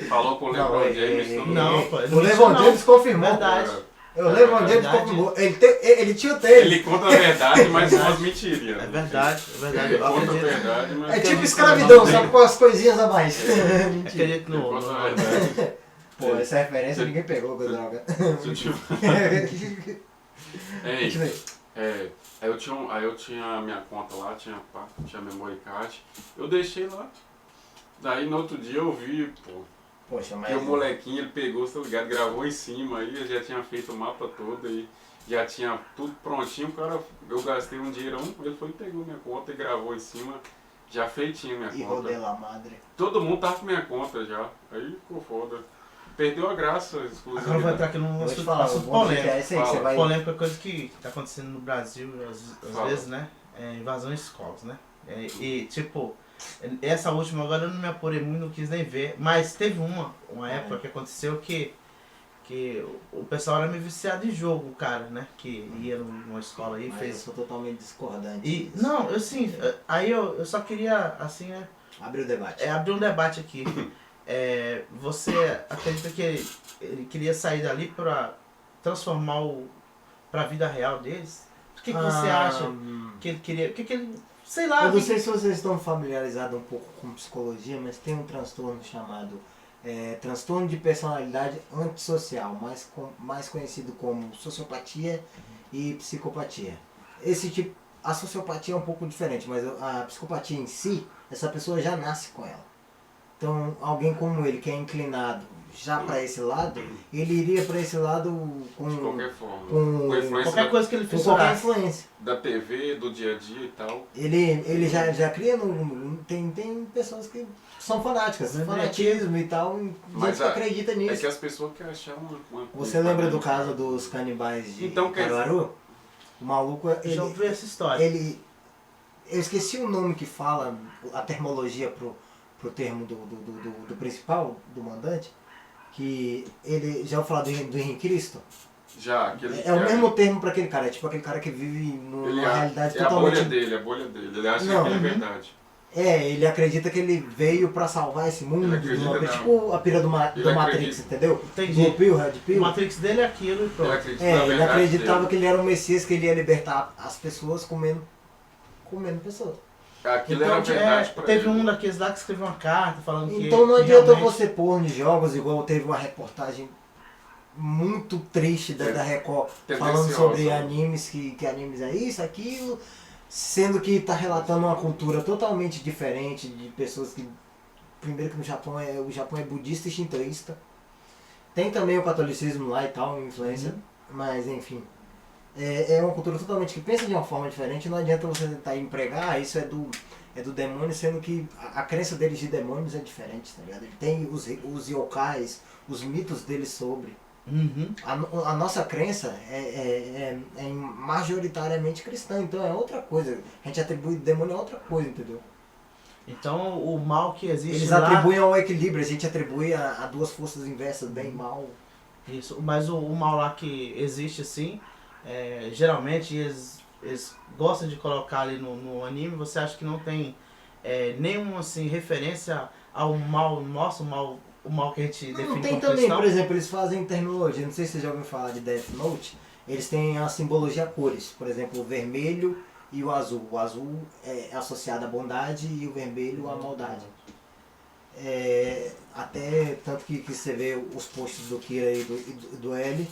Falou com o LeBron James. todo mundo. Não, pô. ele O não LeBron mentiu, James confirmou. Verdade. O LeBron James Verdade. confirmou. Ele tinha o tênis. Ele conta a verdade, mas umas mentirinhas. É verdade, é verdade. Ele Eu conta a acredito. verdade, mas. É tipo Ele escravidão, conta- sabe? Com as coisinhas a mais. Mentira. Acredito Ele no. conta a no- verdade. Pô, essa referência ninguém pegou, com droga. Se eu tiver- Ei, Continue. aí eu tinha a minha conta lá, tinha memory card. Eu deixei lá. Daí no outro dia eu vi, pô. Poxa, mas... Que o molequinho ele pegou, tá ligado? Gravou em cima aí, eu já tinha feito o mapa todo aí. Já tinha tudo prontinho, o cara, eu gastei um dinheirão, ele foi e pegou minha conta e gravou em cima, já feitinho minha E conta. rodei lá, madre. Todo mundo tava com minha conta já, aí ficou foda. Perdeu a graça, Agora eu vou exclusividade. entrar aqui num Eu vou te assunto, falar, o assunto bom do GTA é polêmico. esse aí que você Fala. vai... Polêmica é coisa que tá acontecendo no Brasil, às Fala. vezes, né? É invasão em escolas, né? E tipo, essa última agora eu não me apurei muito, não quis nem ver, mas teve uma época que aconteceu que o pessoal era meio viciado em jogo, cara, né? Que ia numa escola aí e Mas eu fez. sou totalmente discordante. E, disso. não, eu sim, aí eu só queria, assim, Abre o debate. abrir um debate aqui. Você acredita que ele queria sair dali pra transformar pra vida real deles? O que você acha que ele queria? O que ele. Sei lá. Eu não que- sei se vocês estão familiarizados um pouco com psicologia, mas tem um transtorno chamado transtorno de personalidade antissocial, mais conhecido como sociopatia e psicopatia. Esse tipo, a sociopatia é um pouco diferente, mas a psicopatia em si, essa pessoa já nasce com ela. Então, alguém como ele, que é inclinado já para esse lado, ele iria para esse lado De qualquer forma. com Com a influência Qualquer coisa que ele com qualquer fissurasse. influência. da TV, do dia a dia e tal. Ele já cria tem pessoas que são fanáticas, Mas fanatismo e tal, e Mas gente que acredita É nisso. que as pessoas querem achar uma Você lembra do caso dos canibais de Então, quer dizer- Caruaru? O maluco, Já ouvi essa história. eu esqueci o nome que fala, a termologia pro termo do principal, do mandante, que ele, já ouviu falar do Henrique Cristo? Já, aquele É o mesmo termo para aquele cara, é tipo aquele cara que vive numa realidade é totalmente... a bolha dele. Ele acha Não. que é verdade. Ele acredita que ele veio pra salvar esse mundo, Ele acredita, não. tipo a pira do Ele Matrix, acredita. entendeu? Entendi. Do Pill, Red O Pill. Matrix dele é aquilo e Ele pronto. acredita na Ele verdade acreditava dele. que ele era um Messias, que ele ia libertar as pessoas comendo pessoas. Aquilo Então, era verdade pra teve ele. um daqueles lá que escreveu uma carta falando que. Então não que adianta realmente- você pôr nos jogos, igual teve uma reportagem muito triste da Record, falando Tendenciosa. sobre animes, que animes é isso, aquilo, sendo que está relatando uma cultura totalmente diferente de pessoas que, primeiro que o Japão é budista e shintoísta, tem também o catolicismo lá e tal, influência, mas enfim, é uma cultura totalmente que pensa de uma forma diferente, não adianta você tentar empregar, isso é do demônio, sendo que a crença deles de demônios é diferente, tá ligado? Ele tem os yokais, os mitos deles sobre. Uhum. A nossa crença é majoritariamente cristã, então é outra coisa. A gente atribui demônio a outra coisa, entendeu? Então o mal que existe Eles lá. atribuem ao equilíbrio, a gente atribui a duas forças inversas, bem e mal. Isso, mas o mal lá que existe assim, geralmente eles gostam de colocar ali no anime, você acha que não tem nenhuma assim, referência ao mal nosso, o mal que a gente define Não tem como também, cristão? por exemplo, eles fazem terminologia, não sei se você já ouviu falar de Death Note, eles têm a simbologia a cores, por exemplo, o vermelho e o azul. O azul é associado à bondade e o vermelho à maldade. Até tanto que você vê os posts do Kira e do L,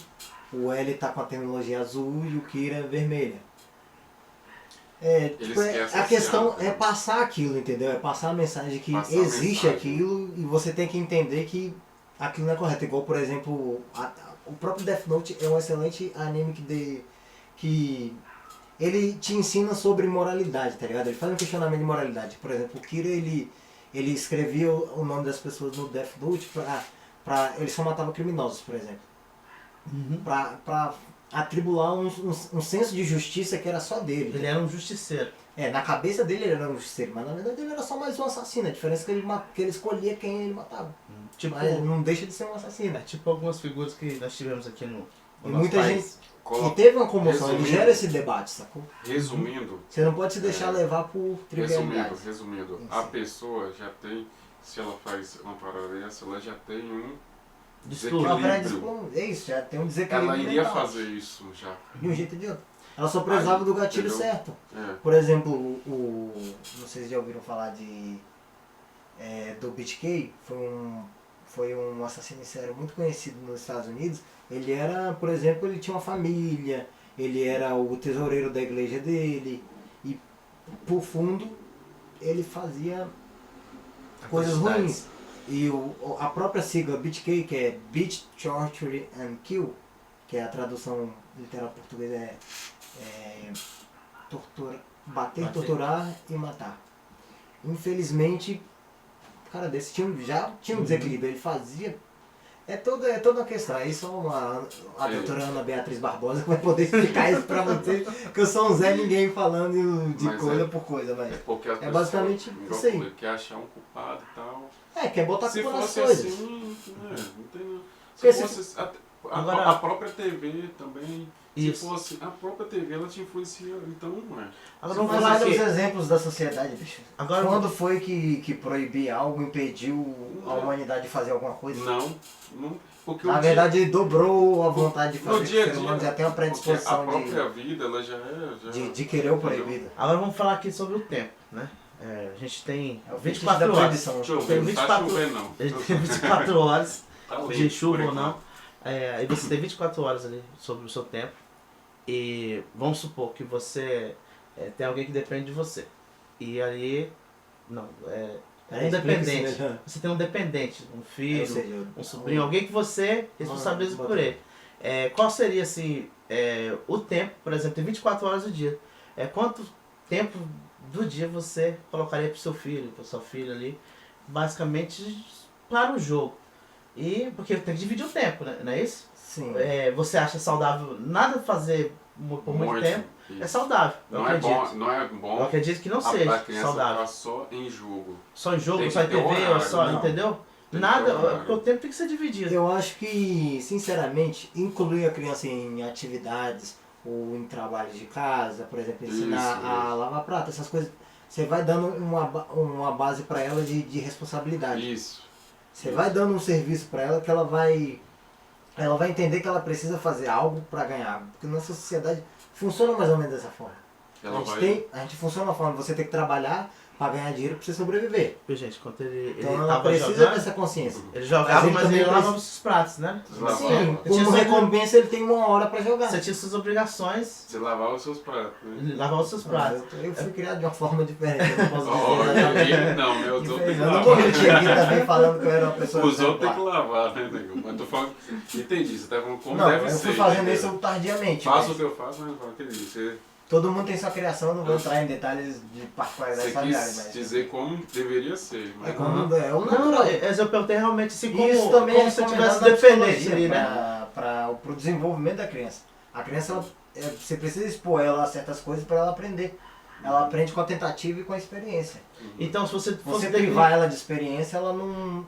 o L tá com a terminologia azul e o Kira vermelha. Eles querem A associar, questão né? é passar aquilo, entendeu? É passar a mensagem de que Passar a existe mensagem. aquilo e você tem que entender que aquilo não é correto. Igual, por exemplo, o próprio Death Note é um excelente anime que ele te ensina sobre moralidade, tá ligado? Ele faz um questionamento de moralidade. Por exemplo, o Kira, ele escrevia o nome das pessoas no Death Note ele só matava criminosos, por exemplo. Uhum. Pra atribular um senso de justiça que era só dele. Ele era um justiceiro. Na cabeça dele ele era um justiceiro, mas na verdade ele era só mais um assassino. A diferença é que ele escolhia quem ele matava. Tipo, Mas não deixa de ser um assassino. tipo algumas figuras que nós tivemos aqui no E nosso muita país. E teve uma comoção, ele Resumindo. gera esse debate, sacou? Resumindo, Você não pode se deixar levar por trivialidade. resumindo, Sim. a pessoa já tem, se ela faz uma parada dessa, ela já tem um Distúrbio. desequilíbrio. É isso, já tem um desequilíbrio Ela iria mental. fazer isso já. De um jeito ou de outro. Ela só precisava Aí, do gatilho entendeu? certo. É. Por exemplo, não sei se já ouviram falar do BTK, foi um assassino em série muito conhecido nos Estados Unidos. Ele era, por exemplo, ele tinha uma família, ele era o tesoureiro da igreja dele, e por fundo ele fazia coisas ruins. E a própria sigla BTK, que é Beat, Torture and Kill, que é a tradução literal portuguesa bater, torturar e matar. Infelizmente, o cara desse já tinha um desequilíbrio, ele fazia. É toda uma questão. Aí só a doutora Ana Beatriz Barbosa que vai poder explicar isso pra você, que eu sou um Zé Ninguém falando de Mas coisa por coisa, mas. É porque as pessoas, basicamente igual isso aí. eu falei, quer achar um culpado e tal. Quer botar Se culpa nas fosse coisas. assim, não tem nada. Porque Se fosse Agora- a própria TV também, Isso. se fosse a própria TV, ela te influencia, então não é. Agora Vamos vamos falar falar dos aqui. exemplos da sociedade, bicho. Agora Quando foi que proibir algo, impediu a humanidade de fazer alguma coisa? Não, porque Na o verdade, dobrou a vontade de no fazer, porque dia o a ser humano dia, já tem uma porque a predisposição própria vida, ela já é... de querer o proibido. Agora vamos falar aqui sobre o tempo, né? A gente tem É o fetiche 24 da horas. proibição. Deixa eu Tem ver, não 24 tá chovendo não. A gente tem 24 horas Tá limpo, de chuva por ou não. enquanto. Aí você tem 24 horas ali sobre o seu tempo. E vamos supor que você tem alguém que depende de você. E aí. Não, Peraí, um explica isso dependente. melhor. Você tem um dependente, um Ou filho, seja, um sobrinho, alguém que você responsabiliza por ele. Qual seria assim, o tempo, por exemplo, tem 24 horas do dia. Quanto tempo do dia você colocaria para o seu filho, para sua filha ali, basicamente para o jogo? E porque tem que dividir o tempo, né? Não é isso? Sim. Você acha saudável nada fazer por muito tempo? É Isso. saudável. Não é bom, não é Eu bom acredito que não a seja criança saudável. ficar só em jogo. Só em jogo, Tem só em que ter TV, ou horário, só, não. entendeu? Tem que Nada, ter horário. porque o tempo tem que ser dividido. Eu acho que, sinceramente, incluir a criança em atividades ou em trabalhos de casa, por exemplo, ensinar Isso, a isso. lavar prato, essas coisas, você vai dando uma base para ela de responsabilidade. Isso. Você vai dando um serviço para ela que ela vai entender que ela precisa fazer algo para ganhar. Porque nossa sociedade funciona mais ou menos dessa forma. Ela A gente funciona uma forma de você ter que trabalhar para ganhar dinheiro para você sobreviver. Porque, gente, quando ele Então ela tava precisa jogando, dessa consciência. ele jogava, Mas mas ele ele também lavava os pratos, né? Lavava. Sim, Tinha como suas- recompensa ele tem 1 hora para jogar. Você tinha suas obrigações, Você lavava os seus pratos, né? ele lavava os seus pratos. Eu fui criado de uma forma diferente, eu não posso Ó, dizer nada. ele não, meu outros tem que Eu não vou lavar. mentir aqui também falando que eu era uma pessoa Os outros tem que exemplar. lavar, né, nego? Mas tô falando. Entendi, você tá falando como Não, deve eu ser. fui fazendo entendeu? isso tardiamente. Faço o mas que eu faço, mas eu falo, entendi. Você todo mundo tem sua criação, eu não vou entrar em detalhes de particularidades quis familiares, mas... dizer como deveria ser. Mas É como é o Não, natural. eu perguntei realmente assim, como, Isso também como é se eu recomendado tivesse na dependente psicologia, ali, né? para o desenvolvimento da criança. A criança, você precisa expor ela a certas coisas para ela aprender. Ela aprende com a tentativa e com a experiência. Então, se você fosse Você privar ela de experiência, ela não...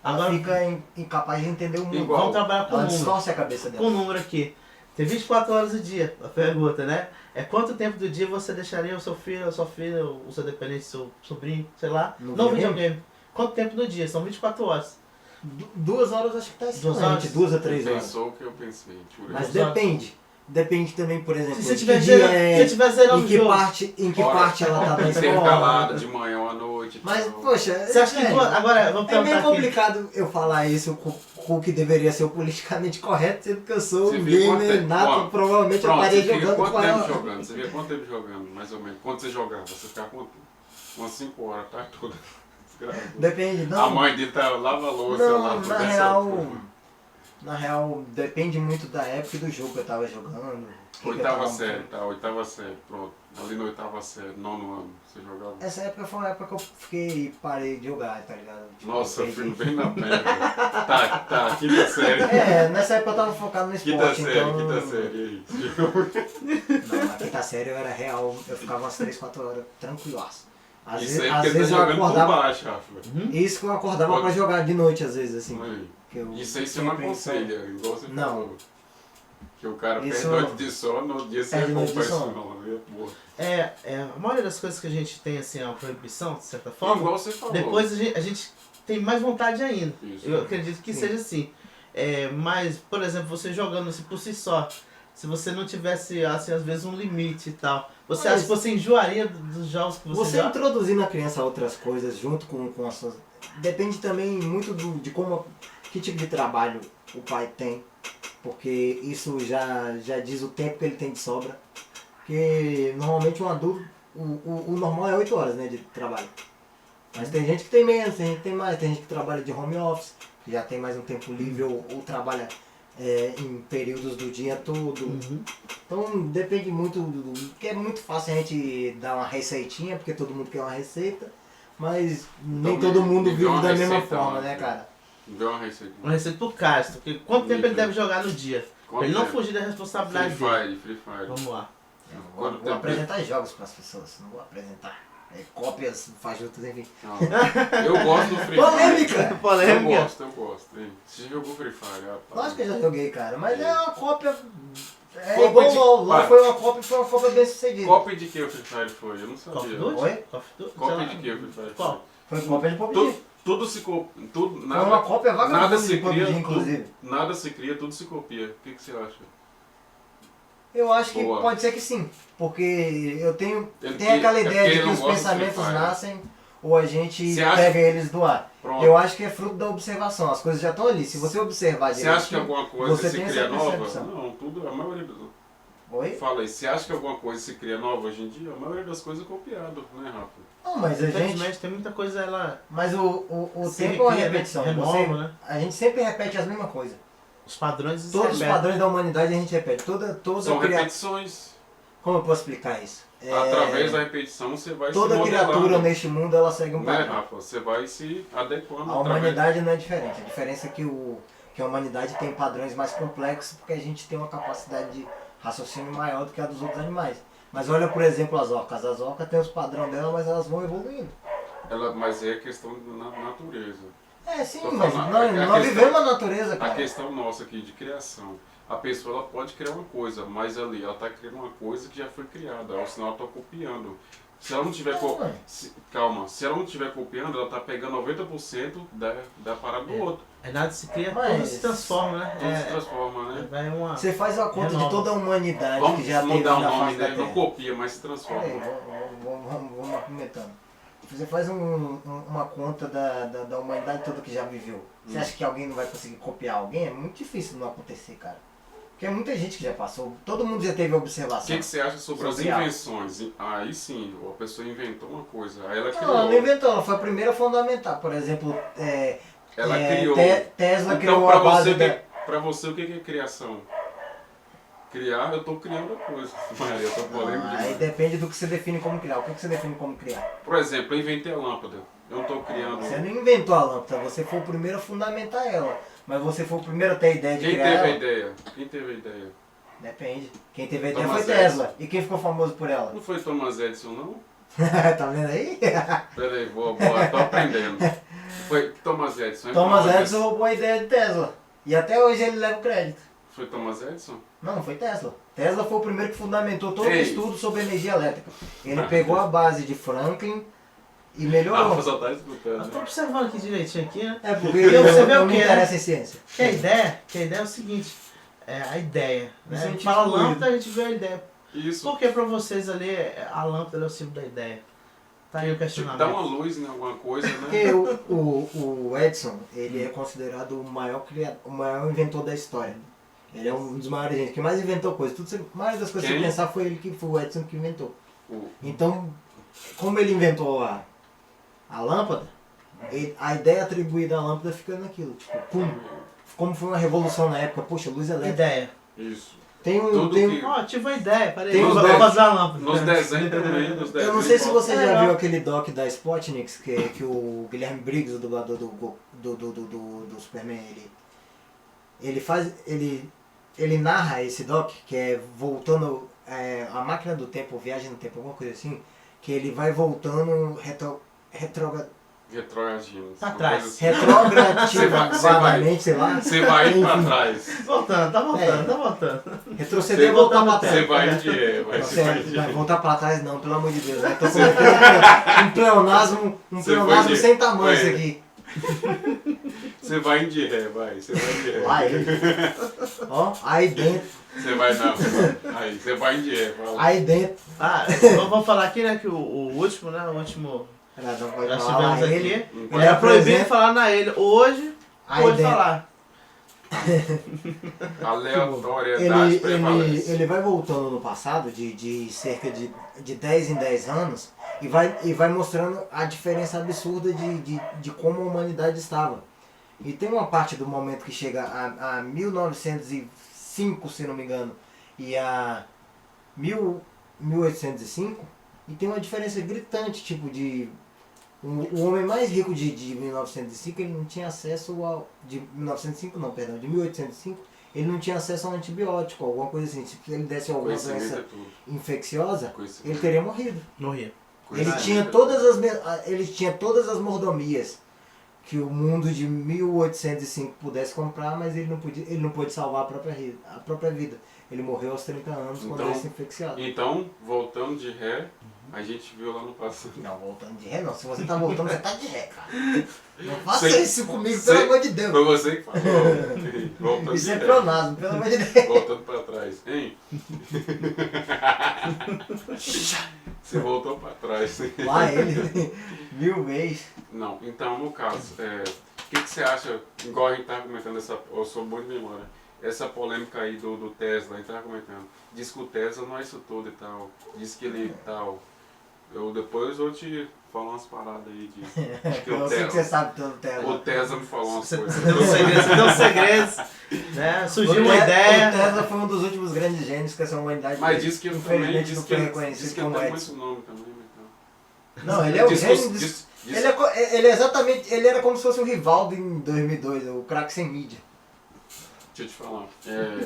Ela Agora, fica incapaz de entender o mundo. Igual. vamos trabalhar com Ela número. distorce a cabeça Com dela. o número aqui. Tem 24 horas do dia, a pergunta, né? Quanto tempo do dia você deixaria o seu filho, a sua filha, o seu dependente, o seu sobrinho, sei lá, No no videogame? videogame? Quanto tempo do dia? São 24 horas. 2 horas acho que tá 2 excelente. horas? 2 a 3 horas. pensou o que eu pensei. Juro. Mas Duas horas. depende. Depende também, por exemplo, Se você de tiver que dia zerando, se tiver zerando em o que jogo. parte, parte ela tá na Intercalada, escola. de manhã ou à noite. Mas, tal. poxa, Você acha que... velho, Agora, vamos é perguntar meio aqui. complicado eu falar isso com o que deveria ser o politicamente correto, sendo que eu sou Você um fica quanto gamer tempo? nato, Ó, provavelmente eu Pronto, estaria você fica jogando quanto com tempo ela. jogando? Você vê quanto tempo jogando, mais ou menos? Quando você jogava? Você ficava quanto tempo? Umas 5 horas, tá toda. Depende, não. A mãe dele tá lava a louça Não, lá. na dessa real, forma. na real, depende muito da época e do jogo que eu tava jogando. o que eu Oitava tava- série, tá? Oitava série, pronto. Ali na oitava série, 9º ano, você jogava. Essa época foi uma época que eu fiquei parei de jogar, tá ligado? Tipo, Nossa, eu perdi. fui bem na perna. Tá, quinta série. Nessa época eu tava focado no esporte, Quinta série, então... quinta série, e aí? Não, na quinta série eu era real, eu ficava umas 3, 4 horas tranquilaço. Às Isso vezes, aí às porque vezes tá eu jogando por acordava. baixo, Rafa. Isso que eu acordava pra jogar de noite, às vezes, assim. Aí. Que eu Isso aí você não sempre- aconselha, igual você Não. falou. Que o cara Isso- perde noite de sono, no outro dia você Perde noite compra de isso sono. não. Boa. A maioria das coisas que a gente tem, assim, é uma proibição, de certa forma. Igual você falou. Depois a gente tem mais vontade ainda. Isso. Eu acredito que Sim. seja assim. Mas, por exemplo, você jogando assim por si só, se você não tivesse, assim, às vezes um limite e tal, você Mas- acha que você enjoaria dos jogos que você Você joga? introduzindo a criança a outras coisas junto com as suas... Depende também muito de como... Que tipo de trabalho o pai tem. Porque isso já diz o tempo que ele tem de sobra. Porque normalmente um adulto... O normal é 8 horas, né, de trabalho. Mas tem gente que tem menos, tem gente que tem mais. Tem gente que trabalha de home office, que já tem mais um tempo livre ou trabalha em períodos do dia todo. Uhum. Então depende muito porque é muito fácil a gente dar uma receitinha, porque todo mundo quer uma receita, mas nem Então, todo mundo me dê vive uma da mesma receita, forma, mano. né, cara? Deu uma receita. Uma receita pro Castro, porque quanto tempo ele deve jogar no dia? Pra ele não Quanto tempo? fugir da responsabilidade Free dele. Fire, Free Fire. Vamos lá. Eu Quanto vou tempo? apresentar jogos para as pessoas, não vou apresentar cópias, fajutas, enfim. Não. Eu gosto do Free Fire. Polêmica! Polêmica. Eu gosto, hein? Você já jogou Free Fire? Rapaz? Lógico que eu já joguei, cara, mas é uma cópia. É Cópia igual de- o LOL. Para. LOL foi uma cópia bem sucedida. Cópia de que o Free Fire foi? Eu não Call of sabia. Duty? Oi? Call of Duty? Cópia Sei de lá. que o Free Fire foi? Qual? Foi cópia de PUBG. Tudo se copia. Tudo, Foi uma nada, cópia nada vagabunda se de PUBG, cria, inclusive. nada se cria, tudo se copia. O que você acha? Eu acho que Boa. pode ser que sim, porque eu tenho Ele tem aquela que- é ideia porque de ele que não os gosta do pensamentos Free Fire. nascem ou a gente Você acha- pega eles do ar. Pronto. Eu acho que é fruto da observação, as coisas já estão ali. Se você observar Você acha que direitinho, alguma coisa você se tem cria essa nova? percepção. Não, tudo, a maioria dos... Oi? Fala aí, você acha que alguma coisa se cria nova hoje em dia? A maioria das coisas é copiado, né, Rafa? Não, mas a gente... Infelizmente tem muita coisa, ela Mas o se tempo é uma cria, repetição. renova, Você, né? a gente sempre repete as mesmas coisas. Os padrões se Todos os repetem. padrões da humanidade a gente repete. Toda São criatura... repetições. Como eu posso explicar isso? Através da repetição você vai Toda se modelando. criatura neste mundo ela segue um Né, padrão. Rafa? Você vai se adequando. A humanidade não é diferente. A diferença é que a humanidade tem padrões mais complexos porque a gente tem uma capacidade de raciocínio maior do que a dos outros animais. Mas olha, por exemplo, as orcas. As orcas têm os padrões dela, mas elas vão evoluindo. Mas é questão da natureza. É, sim, Tô mas falando, nós a nós questão- vivemos a natureza, A cara. questão nossa aqui de criação. A pessoa ela pode criar uma coisa, mas ali ela está criando uma coisa que já foi criada, ou senão ela está copiando. Se ela não tiver Não, calma, se ela não estiver copiando, ela está pegando 90% da parada do outro. É nada se cria, Mas- tudo se transforma, né? Tudo se transforma, né? Vai uma... Você faz uma conta de Renova. toda a humanidade Vamos que já teve mudar o na nome, face da né? Não Terra. copia, mas se transforma. Peraí, vamos argumentando. Você faz uma conta da humanidade toda que já viveu. Você acha que alguém não vai conseguir copiar alguém? É muito difícil não acontecer, cara. Porque é muita gente que já passou. Todo mundo já teve O observação. que você acha sobre as Sobre algo. invenções? Aí sim, a pessoa inventou uma coisa, aí ela Não, criou. ela não inventou, ela foi a primeira a fundamentar. Por exemplo, Ela criou. Tesla Então, criou pra a base você, da... pra você, o que é criação? Criar, eu tô criando a coisa. Mas eu tô polêmico Aí demais. depende do que você define como criar. O que você define como criar? Por exemplo, eu inventei a lâmpada. Eu não tô criando. Você não inventou a lâmpada, você foi o primeiro a fundamentar ela. Mas você foi o primeiro a ter a ideia de Quem criar teve a ela? ideia? Quem teve a ideia? Depende. Quem teve a ideia Thomas foi Tesla. E quem ficou famoso por ela? Não foi Thomas Edison, não? Tá vendo aí? Pera aí, boa, tô aprendendo. Foi Thomas Edison. Thomas Não, Edison roubou a ideia de Tesla. E até hoje ele leva o crédito. Foi Thomas Edison? Não foi Tesla. Tesla foi o primeiro que fundamentou todo o Ei. estudo sobre energia elétrica. Ele pegou a base de Franklin e melhorou. Ah, só tá Eu escutando. tô observando aqui direitinho aqui, né? É porque E eu você vê não o me quê, interessa em ciência. Que a ideia é o seguinte, a ideia, né? Científico Fala doido. lâmpada, a gente vê a ideia. Isso. Por que pra vocês ali a lâmpada é o símbolo da ideia? Tá aí o Tipo, questionamento. dá uma luz em alguma coisa, né? Porque o Edison, ele é considerado o maior inventor da história. Ele é um dos maiores gente que mais inventou coisas. A maioria das coisas que Quem? você pensar foi o Edison que inventou. O- Então, como ele inventou a lâmpada, a ideia atribuída à lâmpada fica naquilo. Tipo, pum. Como foi uma revolução na época, poxa, luz elétrica. Ideia. Isso. Tem um. Tudo Tem, que- Ó, tive uma ideia, peraí, Tem vou uns fazer a lâmpada. Nos desenhos também, nos desenhos. eu não sei se você já Legal. viu aquele doc da Spotnik, que o Guilherme Briggs, o dublador do Superman, ele narra esse doc, que é voltando a máquina do tempo, viagem no tempo, alguma coisa assim, que ele vai voltando Retroagindo. Pra uma trás. coisa assim. retrogradamente, sei lá. Você vai indo pra Enfim. trás. Voltando, tá voltando, É. tá voltando. Retroceder e Você voltar pra volta trás. Você vai de ré, vai Você vai de vai ré. voltar pra trás não, pelo amor de Deus. Né? Tô cometendo um pleonasmo Você vai pleonasmo de- sem tamanho vai. isso aqui. Você vai de ré, vai. Você vai de ré. Vai. Ó, aí dentro, Você vai não. Aí, você vai de ré. Fala. aí dentro. Ah, vamos falar aqui, né, que o último, né, o último Ela não pode nós falar tivemos ele. aqui, Não Ele pode- era proibido apresenta- falar na ele. Hoje, Aí pode dentro. falar. Aleatoriedade prevalece. Ele vai voltando no passado, de cerca de 10 em 10 anos, e vai mostrando a diferença absurda de como a humanidade estava. E tem uma parte do momento que chega a 1905, se não me engano, e a 1805, e tem uma diferença gritante, tipo o homem mais rico de 1905, ele não tinha acesso ao... De 1905 não, perdão, de 1805, ele não tinha acesso a um antibiótico, alguma coisa assim. Se ele desse alguma Conhecimento é doença tudo. infecciosa, Conhecimento. ele teria morrido. Morria. Ele Conhecimento tinha, é tudo. ele tinha todas as mordomias que o mundo de 1805 pudesse comprar, mas ele não pôde salvar a própria vida. Ele morreu aos 30 anos com Então- doença infecciosa. Então, voltando de ré, a gente viu lá no passado. Não, voltando de ré não. Se você tá voltando, você tá de ré, cara. Não faça Sei- isso comigo, sei- pelo amor de Deus. Foi você que falou. Voltando Isso de é ré. pleonasmo, pelo amor de Deus. Voltando pra trás. Hein? Você voltou pra trás. Lá ele, 1000 vezes. Não, então no caso, o que você acha, igual a gente tava comentando eu sou bom de memória, essa polêmica aí do Tesla, a gente tava comentando. Diz que o Tesla não é isso tudo e tal. Diz que ele tal. Depois vou te falar umas paradas aí de que Eu sei que você sabe tudo, o Tesla. Tesla me falou umas Você coisas. deu segredos, né? Surgiu uma O ideia. Tesla foi um dos últimos grandes gênios que essa humanidade Mas diz que ele também infelizmente diz não que foi ele reconhecido tem como muito Edison. nome também. Não, ele é o Diz que gênio. diz- Ele é exatamente. Ele era como se fosse o Rivaldo em 2002, o craque sem mídia. Deixa eu te falar.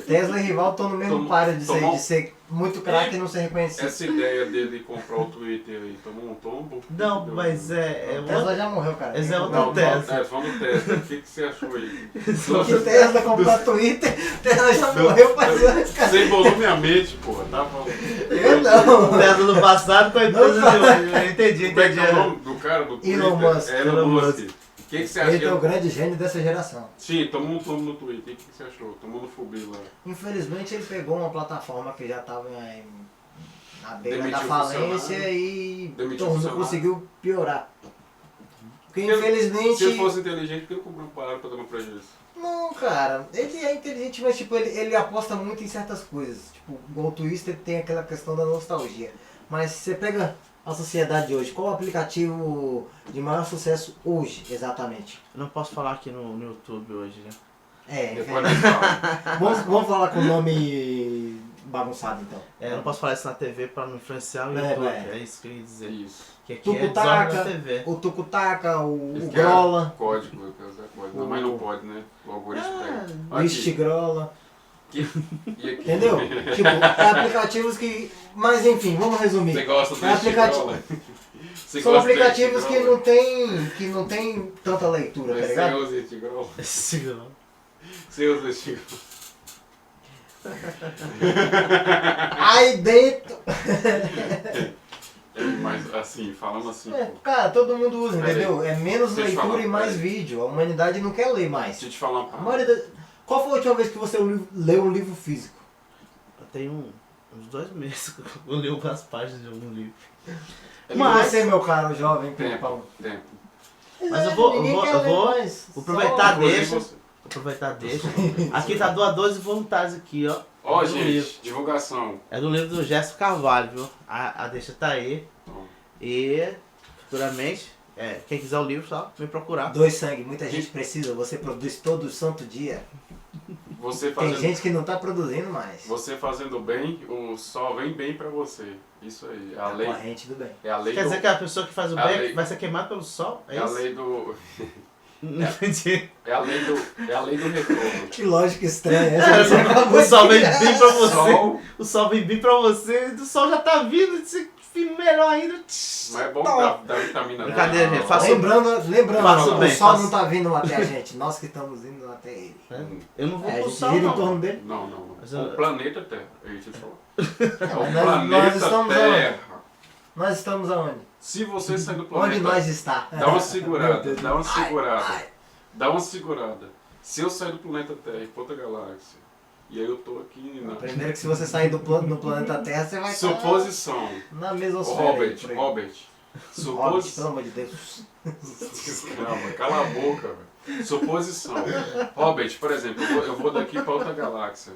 Tesla e Rivaldo estão no mesmo Tomou- páreo de tomou- ser muito craque e não ser reconhecido. Essa ideia dele comprar o Twitter aí, tomou um tombo? Não, mas é O Tesla já morreu, cara. Esse é Quem outro comprou- Tesla. Falando do Tesla, o que você achou aí? Que Tesla comprar Twitter, Tesla já morreu faz anos, cara. Você embolou minha mente, porra. Tá falando. Eu não. o Tesla do passado com a empresa de hoje. Eu entendi, Como é que entendi. é o nome do cara do Twitter? Elon Musk. É Elon Elon Musk. Musk. O que você acha? Ele é o grande gênio dessa geração. Sim, tomou um tombo no Twitter. O que você achou? Tomou no Fubi lá. Infelizmente ele pegou uma plataforma que já estava na beira Demitiu da o falência funcionário. e Demitiu o não funcionário. conseguiu piorar. Porque Se ele infelizmente. fosse inteligente, por que ele comprou um parado pra tomar prejuízo? Não, cara, ele é inteligente, mas tipo, ele aposta muito em certas coisas. Tipo, o Twitter tem aquela questão da nostalgia. Mas se você pega a sociedade de hoje, qual o aplicativo de maior sucesso hoje, exatamente? Eu não posso falar aqui no YouTube hoje, né? É, Depois nós falamos. vamos falar com o nome bagunçado então. Eu não posso falar isso na TV pra não influenciar o É, YouTube. é. É isso que eu ia dizer. Isso. Que aqui é desordem Tucutaca, na TV. o Tucutaca, o Eles querem Grola, Código, eu quero usar código. Não, mas não pode, né? O algoritmo pega. o Istigrola. E aqui? Entendeu? Tipo, é aplicativos que. Mas enfim, vamos resumir. Você gosta do É aplicativo- Istigrola? Você São gosta do aplicativos que Istigrola? não tem tanta leitura, tá Você ligado? usa Istigrola? Esse não. Você usa Istigrola? Aí dentro. Mas assim, falando assim, É, pô. cara, todo mundo usa, Pera aí. entendeu? É menos Deixa eu leitura falar, e mais pera aí. vídeo. A humanidade não quer ler mais. Deixa eu te falar uma A parada. maioria da- Qual foi a última vez que você leu um livro físico? Eu tenho uns 2 meses que eu li algumas páginas de algum livro. E Mas- você, meu caro jovem Tempo, Pimpão? tempo. Mas eu vou- Ninguém eu vou- quer eu ler vou mais. aproveitar Só- Inclusive deixa. você. Aproveitar deixa. Aqui tá doadores voluntários aqui, ó. Ó, É do livro. gente, divulgação. É do livro do Gerson Carvalho, viu? A deixa tá aí. Então, E futuramente, quem quiser o livro, só me procurar. Dois sangue, muita gente precisa, você produz todo santo dia. Você Tem fazendo, gente que não tá produzindo mais. você fazendo bem, o sol vem bem pra você. Isso aí. É a A lei. corrente do bem. É a lei Quer do. dizer que a pessoa que faz o A bem lei- vai ser queimada pelo sol? É É a isso? lei do. Não entendi. É a lei do. É a lei do retorno. Que lógica estranha É, essa. Você acabou o sol vem de- bem pra você. Sol, O sol vem bem pra você. O sol já tá vindo. Você fica melhor ainda. mas é bom dar vitamina D. Brincadeira, gente, faça- Lembrando, Faço o bem, sol faço- não tá vindo até a gente, nós que estamos indo até ele. Eu não vou É, a pro gente sol, gira em não. torno dele. Não, não, não. Mas O eu- planeta Terra. É isso que eu falo. É o mas nós planeta estamos Terra. Nós estamos aonde? Se você sair do Onde planeta. nós está? Dá uma segurada, Meu Deus. dá uma segurada. Ai. Dá uma segurada. Se eu sair do planeta Terra e ir pra outra galáxia, e aí eu tô aqui na. Primeiro que se você sair do no planeta Terra, você vai estar Suposição. na Ô, mesosfera. Robert, aí, por aí. Robert. Robert, Supos... pelo amor de Deus. Calma, cala a boca, velho. Suposição. Robert, por exemplo, eu vou daqui pra outra galáxia.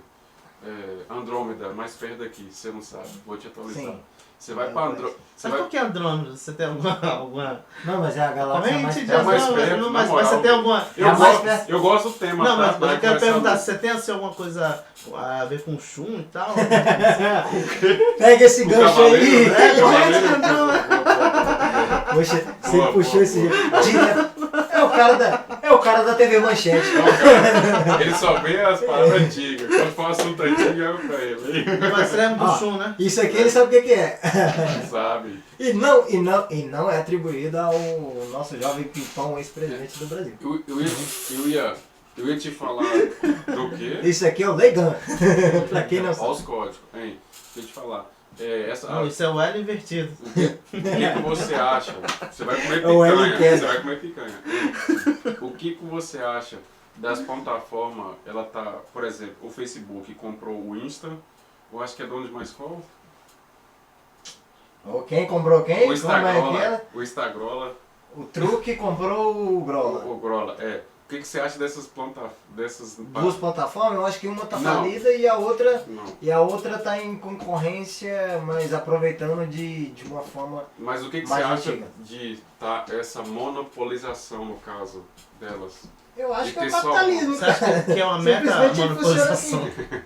Andrômeda, mais perto daqui, você não sabe. Vou te atualizar. Sim. Você vai Eu pra conheço. Andrômeda. Você Sabe vai. qual que é Andrômeda? Você tem alguma Não, mas é a galáxia mais corrente de perto. mais Andrômeda? perto, Não, na mas moral. você tem alguma... Eu, É mais gosto, perto. eu gosto do tema, Não, tá? mas eu Vai quero começar perguntar, no- você tem assim, alguma coisa a ver com chum e tal? Pega esse O gancho aí. cavaleiro, É, cavaleiro. Poxa, você Boa, puxou boa, esse. boa. Direto. É o cara da TV Manchete. Ele só vê as palavras antigas. Quando for um assunto antigo, eu pra ele. Mas você lembra do Ó, chum, né? Isso aqui ele sabe o que é. Sabe? E não é atribuído ao nosso jovem Pimpão, ex-presidente do Brasil. Eu ia te falar do quê? Isso aqui é o Legan. Pra quem não Olha sabe. os códigos. Hein? Deixa eu te falar. Não, isso é o L invertido. O que você acha? Você vai comer É o L picanha. queda. Você vai comer picanha. O que você acha das plataformas? Ela tá, por exemplo, o Facebook comprou o Insta. Eu acho que é dono de mais qual? Ou quem comprou quem? O Como é que Instagrola. era? O Instagrola. O Truque comprou o Grola. O Grola, é. que você acha dessas Duas plataformas, eu acho que uma tá Não. falida e a Não. outra tá em concorrência, mas aproveitando de uma forma. Mas o que você Mais acha antiga. de essa monopolização, no caso delas? Eu acho E que é o ter só capitalismo, Você acha cara. que é uma meta Simplesmente monopolização? funciona assim.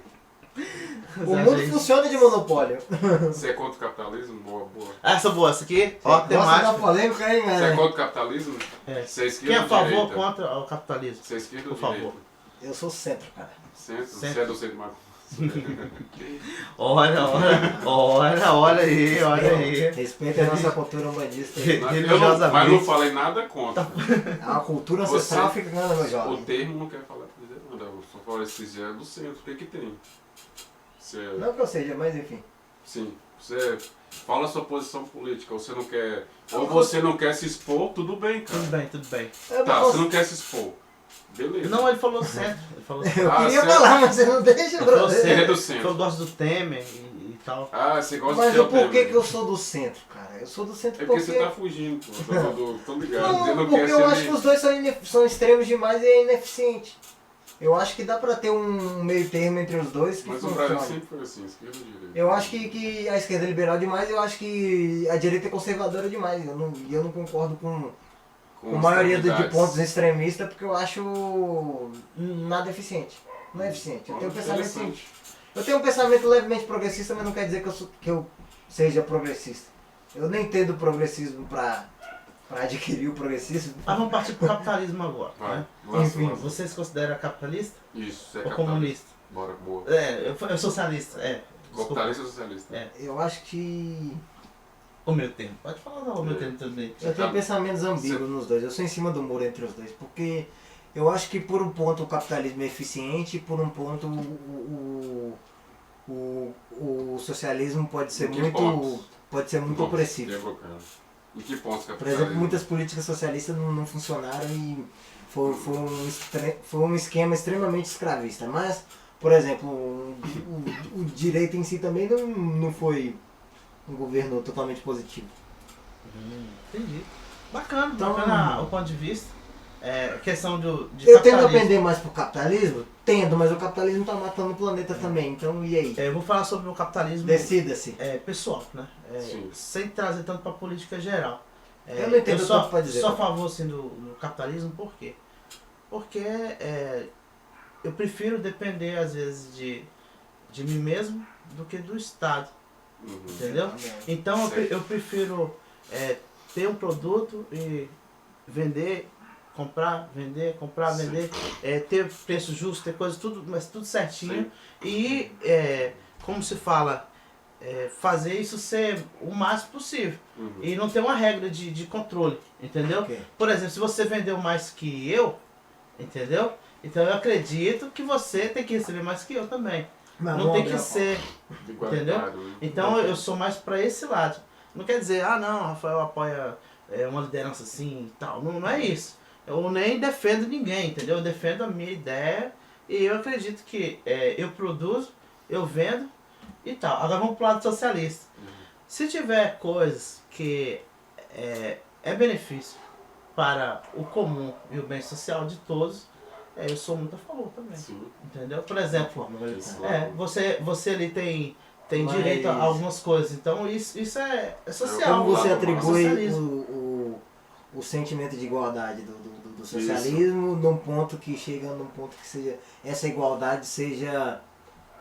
Você O acha mundo isso? funciona de monopólio. Você é contra o capitalismo? Boa, boa. Essa boa, essa aqui, ó, Gosta da temática. polêmica, hein, Você é galera? contra o capitalismo? É. Você é esquerda Quem é a ou favor ou direita? contra o capitalismo? Você é esquerda ou Por favor. direita? Eu sou centro, cara. Centro? Centro. Você é do centro mais... Olha aí. Respeita a nossa cultura umbandista. Mas não falei nada contra. É uma cultura ancestral Você- africana, meu O jovem. termo não quer falar pra dizer nada. Eu só falei se você é do centro. O que que tem? Você, Não que eu seja, mas enfim. sim, você fala a sua posição política. Você não quer... Ou você não quer se expor, tudo bem, cara. Tudo bem. Eu, Tá, não você não quer se expor. Beleza. Não, ele falou certo. Ele falou certo. eu Ah, queria certo. falar, mas você não deixa, Ele falou brother. Ele é do certo. centro. Eu gosto do Temer e tal. Ah, você gosta Mas de o ter o porquê tema. que eu sou do centro, cara? Eu sou do centro É porque porque... você tá fugindo, pô. Tô ligado. Você Não, não porque quer eu ser acho que os dois são extremos demais e é ineficiente. Eu acho que dá pra ter um meio termo entre os dois que Mas o Brasil funcione. sempre foi assim, esquerda ou direita. Eu acho que a esquerda é liberal demais, eu acho que a direita é conservadora demais. Eu não concordo com a maioria de extremidades. pontos extremistas porque eu acho nada eficiente. Não é eficiente. Interessante. Eu tenho um pensamento levemente progressista, mas não quer dizer que eu seja progressista. Eu nem entendo progressismo pra adquirir o progressismo. Mas vamos partir pro capitalismo agora. Vai, Né? lança, Enfim, lança. Você se considera capitalista Isso, é ou capitalista. comunista? Bora, boa. Eu socialista. Desculpa. Capitalista ou socialista? É. Eu acho que O meu termo. Pode falar não, o meu termo também. eu tenho pensamentos ambíguos nos dois. Eu sou em cima do muro entre os dois, porque eu acho que por um ponto o capitalismo é eficiente e por um ponto o socialismo pode ser Em que muito pontos? opressivo. Quebrou, cara. Em que pontos Por capitalismo? exemplo, muitas políticas socialistas não funcionaram e foi um esquema extremamente escravista. Mas, por exemplo, o direito em si também não foi um governo totalmente positivo. Entendi. Bacana, Então- bacana o ponto de vista. Questão de Eu tendo a capitalismo. aprender mais pro capitalismo? Tendo, mas o capitalismo tá matando o planeta também. Então, e aí? Eu vou falar sobre o capitalismo Decida-se. pessoal, né? Sim. Sem trazer tanto para a política geral. Eu não entendo só, tanto pra dizer, sou a tá? favor assim, do capitalismo, por quê? Porque eu prefiro depender, às vezes, de mim mesmo do que do Estado, Uhum. entendeu? Então eu prefiro ter um produto e vender, comprar, vender, Sim. vender, ter preço justo, ter coisa, tudo, mas tudo certinho. Sim. E, como se fala, fazer isso ser o máximo possível. Uhum. E não ter uma regra de controle, entendeu? Ok. Por exemplo, se você vendeu mais que eu, entendeu? Então eu acredito que você tem que receber mais que eu também. Mas Não tem que ser. Igualitário, né? Então eu sou mais pra esse lado. Não quer dizer, não, Rafael apoia uma liderança assim e tal. Não é isso. Eu nem defendo ninguém, entendeu? Eu defendo a minha ideia e eu acredito que eu produzo, eu vendo e tal. Agora vamos pro lado socialista. Se tiver coisas que é benefício para o comum e o bem social de todos, eu sou muito a favor também. Sim. Entendeu? Por exemplo, Isso. você ali tem Mas- direito a algumas coisas, então isso é social. Como você Lá, atribui socialismo. o sentimento de igualdade do socialismo num ponto que chega num ponto que seja essa igualdade seja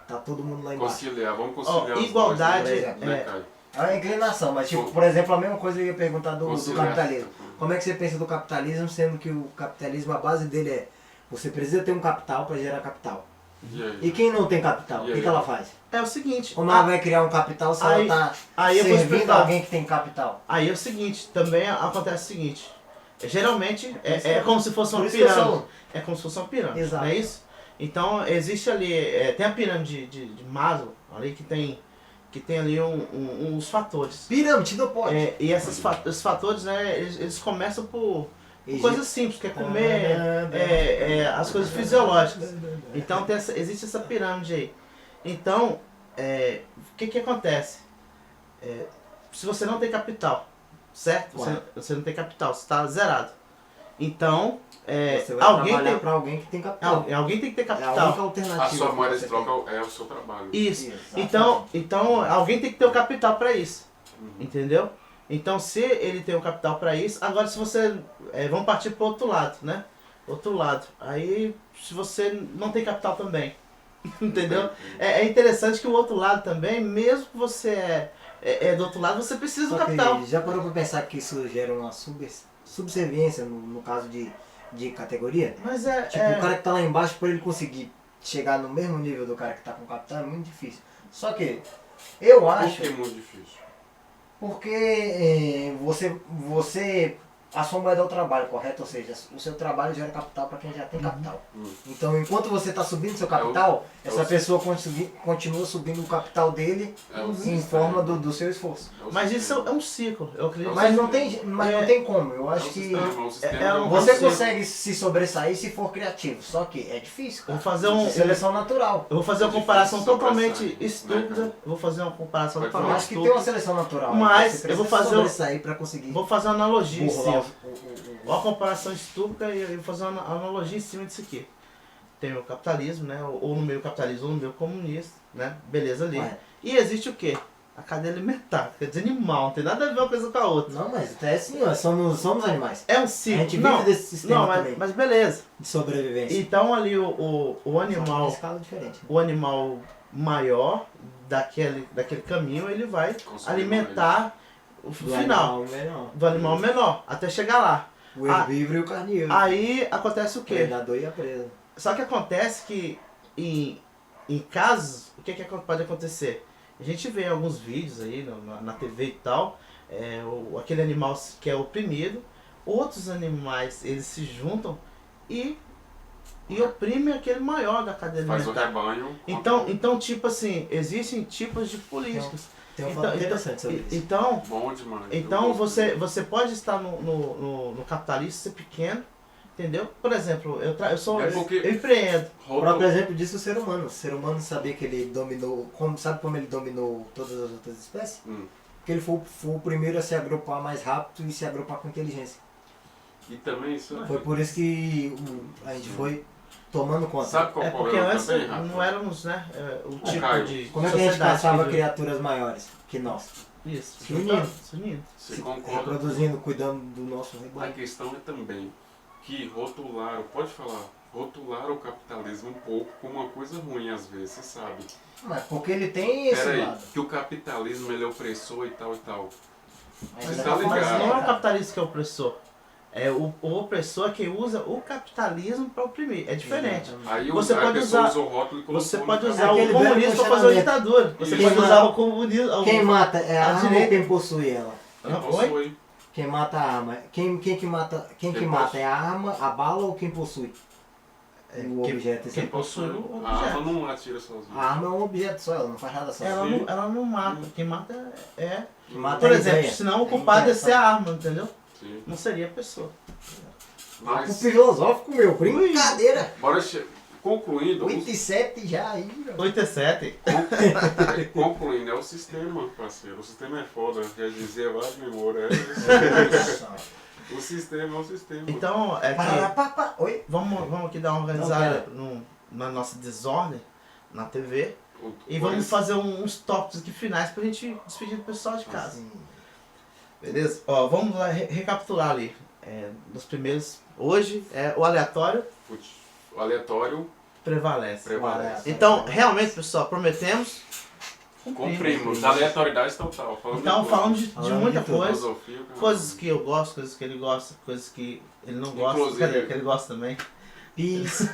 tá todo mundo lá embaixo. Conciliar, vamos conciliar os igualdade dois, né, Caio? É uma inclinação, mas tipo, por exemplo, a mesma coisa eu ia perguntar do Conciliar. capitalismo. Como é que você pensa do capitalismo, sendo que o capitalismo, a base dele é você precisa ter um capital para gerar capital. E aí? E quem não tem capital, o E que aí? ela faz? É o seguinte, Como ela vai criar um capital se aí- ela tá aí eu vou servindo explicar. alguém que tem capital? Aí é o seguinte, também acontece o seguinte, geralmente é como se fosse Por uma isso que eu pirâmide. sou- É como se fosse uma pirâmide, Exato. não é isso? Então existe ali, tem a pirâmide de Maslow ali que tem ali uns fatores. Pirâmide do pote. E esses fatores, né, eles começam por coisas simples, que é comer, as coisas fisiológicas. Então existe essa pirâmide aí. Então, o que acontece? Se você não tem capital, certo? Ué. Você não tem capital, você está zerado. Então, Você vai alguém trabalhar tem, para alguém que tem capital. alguém tem que ter É a única capital. alternativa. A sua que moeda você de troca é o seu trabalho. Isso. tem. Então, alguém tem que ter o capital para isso. Uhum. Entendeu? Então, se ele tem o capital para isso, agora se você. Vamos partir para outro lado, né? Outro lado. Aí, se você não tem capital também. Entendeu? É interessante que o outro lado também, mesmo que você é do outro lado, você precisa do Só que capital. já parou pra pensar que isso gera uma subserviência no caso de categoria? Mas Tipo, o cara que tá lá embaixo, pra ele conseguir chegar no mesmo nível do cara que tá com capital, é muito difícil. Só que eu Por acho, que é muito difícil? porque você a sua moeda é o trabalho, correto? Ou seja, o seu trabalho gera capital para quem já tem capital. Então, enquanto você está subindo seu capital, essa pessoa continua subindo o capital dele em forma do seu esforço. Mas isso é um ciclo, eu acredito. Mas não tem como. Eu acho que você consegue se sobressair se for criativo. Só que é difícil, cara. Vou fazer um- seleção natural. Eu vou fazer uma É comparação difícil totalmente sobressair, né, estúpida. cara? Eu vou fazer uma comparação Pode Eu totalmente acho que tem estúpida. uma seleção natural. Mas Você eu vou precisa fazer sobressair para conseguir Vou fazer uma analogia em burlar cima. Olha a comparação estúpida e eu vou fazer uma analogia em cima disso aqui. Tem o capitalismo, né? Ou no meio capitalismo ou no meio comunista, né? Beleza ali. Ué. E existe o quê? A cadeia alimentar, quer dizer, animal, não tem nada a ver uma coisa com a outra. Não, mas é assim, ó, somos animais. É um ciclo. A gente não, vive desse sistema não, também. mas beleza. De sobrevivência. Então ali o Só que numa animal, escala diferente. Né? o animal maior daquele caminho, ele vai alimentar o final do animal menor, até chegar lá. O herbívoro e o carnívoro. Aí acontece o O quê? predador e a presa. Só que acontece que em casos, o que pode acontecer? A gente vê alguns vídeos aí na TV e tal, aquele animal que é oprimido, outros animais eles se juntam e oprimem aquele maior da cadeia Faz o alimentar. rebanho. Então, tipo assim, existem tipos de políticos. Tem um fato interessante sobre isso. Então, Bom demais. então Eu gosto você pode estar no capitalismo, ser pequeno, entendeu? Por exemplo, eu empreendo. O próprio exemplo disso é o ser humano. O ser humano sabia que ele dominou. Sabe como ele dominou todas as outras espécies? Porque ele foi o primeiro a se agrupar mais rápido e se agrupar com inteligência. E também isso. Foi por isso que a gente foi tomando conta. Sabe qual É o porque problema antes também, Rafa? não éramos, né, o tipo Caio, de Como é que a gente sociedade caçava que- criaturas maiores que nós? Isso, Se unindo. se unindo. Você concorda? Reproduzindo, cuidando do nosso A rebanho. questão é também que rotularam o capitalismo um pouco como uma coisa ruim às vezes, você sabe. Mas porque ele tem esse Peraí, lado. que o capitalismo ele é opressor e tal e tal. Mas Você é tá uma ligado. Mas forma, não é o cara. capitalista que é o opressor. É o opressor que usa o capitalismo para oprimir. É diferente. Exatamente. Aí Você a pode pessoa usar- usou o rótulo e colocou Você no pode cara. usar o Aquele comunismo velho para fazer uma funcionamento. ditadura. Você Isso. pode usar o comunismo. Quem mata é a a arma ou direita. quem possui ela? Quem Oi? possui. Quem mata a arma? Quem que mata? Quem que Quem mata possui. é a arma, a bala ou quem possui? O objeto. quem Esse- possui o A arma objeto. não atira sozinha. A arma é um objeto só, ela não faz nada sozinha. Ela não mata. Quem mata é. Quem mata Por é a exemplo, ideia. senão o É culpado ia ideia, ser a arma, entendeu? Sim. Não seria a pessoa. Papo Mas, filosófico, meu. Brincadeira. bora concluindo, 8 e 7 já aí, meu. 8 e 7. concluindo, é o sistema, parceiro. O sistema é foda, quer dizer, vai memória. O sistema é o sistema. Então, é que. Pararapapá. Oi? Vamos aqui dar uma organizada na nossa desordem na TV. E vamos fazer uns tópicos aqui finais pra gente despedir do pessoal de casa. Assim, Beleza? Ó, vamos lá recapitular ali. Nos primeiros. Hoje é o aleatório O aleatório prevalece. prevalece. Então, realmente, pessoal, prometemos. Cumprimos. Aleatoriedade total. Então, falamos de Falando muita de tudo. coisa. Filosofia, cara. Coisas que eu gosto, coisas que ele gosta, coisas que ele não gosta. Inclusive- Cadê? Que ele gosta também. Peace.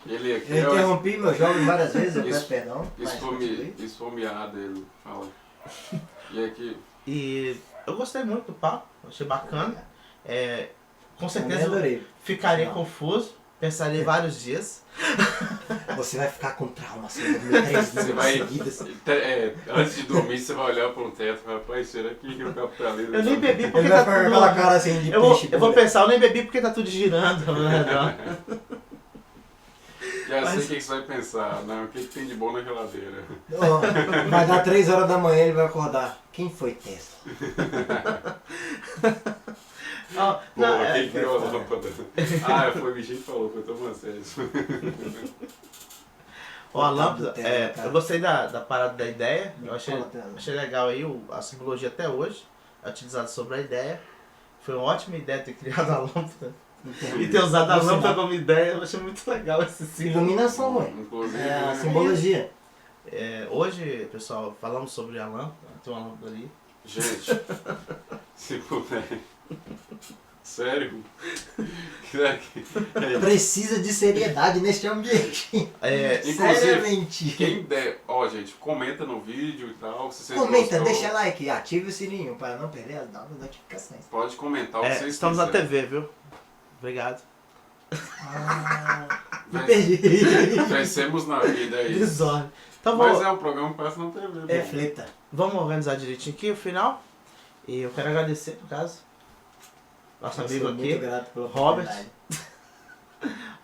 Ele aqui Eu é interrompi meu jovem várias vezes, eu Isso- peço perdão. mas continue. esfomeado, ele fala. E aqui, E eu gostei muito do papo, achei bacana. Com Também certeza adorei. ficaria Não. confuso, pensaria vários dias. Você vai ficar com trauma se eu dormir 3 você noites vai. seguidas. Antes de dormir, você vai olhar para o teto e falar, rapaz, será que o capitalismo. Eu nem bebi porque Ele vai tá ficar com tudo... aquela cara assim de Eu vou, peixe. eu vou bolha. pensar, eu nem bebi porque tá tudo girando ao meu redor. Já sei Mas- o que você vai pensar, né? O que tem de bom na geladeira. Ó, vai dar 3 horas da manhã ele vai acordar. Quem foi Tesla? Pô, Não, quem criou a foda. lâmpada? Ah, foi o bichinho que falou, foi tomando sério. Ó, a lâmpada, Cara. eu gostei da parada da ideia, eu achei, Fala, Tela. achei legal aí a simbologia até hoje, é utilizada sobre a ideia. Foi uma ótima ideia ter criado a lâmpada e ter usado a lâmpada como ideia, eu achei muito legal esse símbolo. Iluminação, ué. Inclusive, É a né? simbologia. Hoje, pessoal, falamos sobre a lâmpada, tem uma lâmpada ali. Gente, se puder. Sério? É, Precisa de seriedade neste ambiente. Inclusive, Seriamente. quem der, ó, gente, comenta no vídeo e tal, se vocês Comenta, gostou, deixa like, ative o sininho para não perder as novas notificações. pode comentar o que vocês Estamos na quiserem. TV, viu? Obrigado. Me Cres- perdi. Crescemos na vida aí. Desordem. Então Mas vamos, é, o programa passa na TV. É pô. fleta. vamos organizar direitinho aqui o final. E eu quero agradecer, no caso, nosso Eu amigo sou muito aqui, grato pela Robert. oportunidade.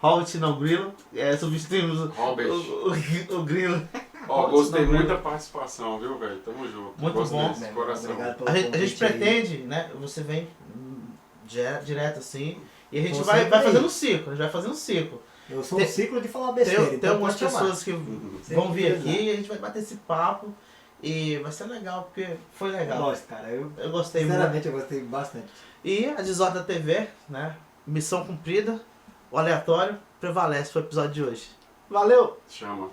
Robert não Grilo. Substituímos Robert. o Grilo. Ó, Robert gostei não, muito Grilo. da participação, viu, velho? Tamo junto. Muito Gostei bom. desse coração. Obrigado pelo A gente convite aí. pretende, né? Você vem direto assim. E a gente Tô vai sempre aí. fazendo um ciclo. A gente vai fazendo um ciclo. Eu sou um Tem- ciclo de falar besteira. Tem então algumas pode chamar. pessoas que Sempre vão vir precisar. aqui e a gente vai bater esse papo. E vai ser legal, porque foi Eu legal. gosto, cara. Eu, Eu gostei muito. sinceramente, eu gostei bastante. E a Desordem da TV, né? Missão cumprida. O aleatório prevalece pro episódio de hoje. Valeu! Chama.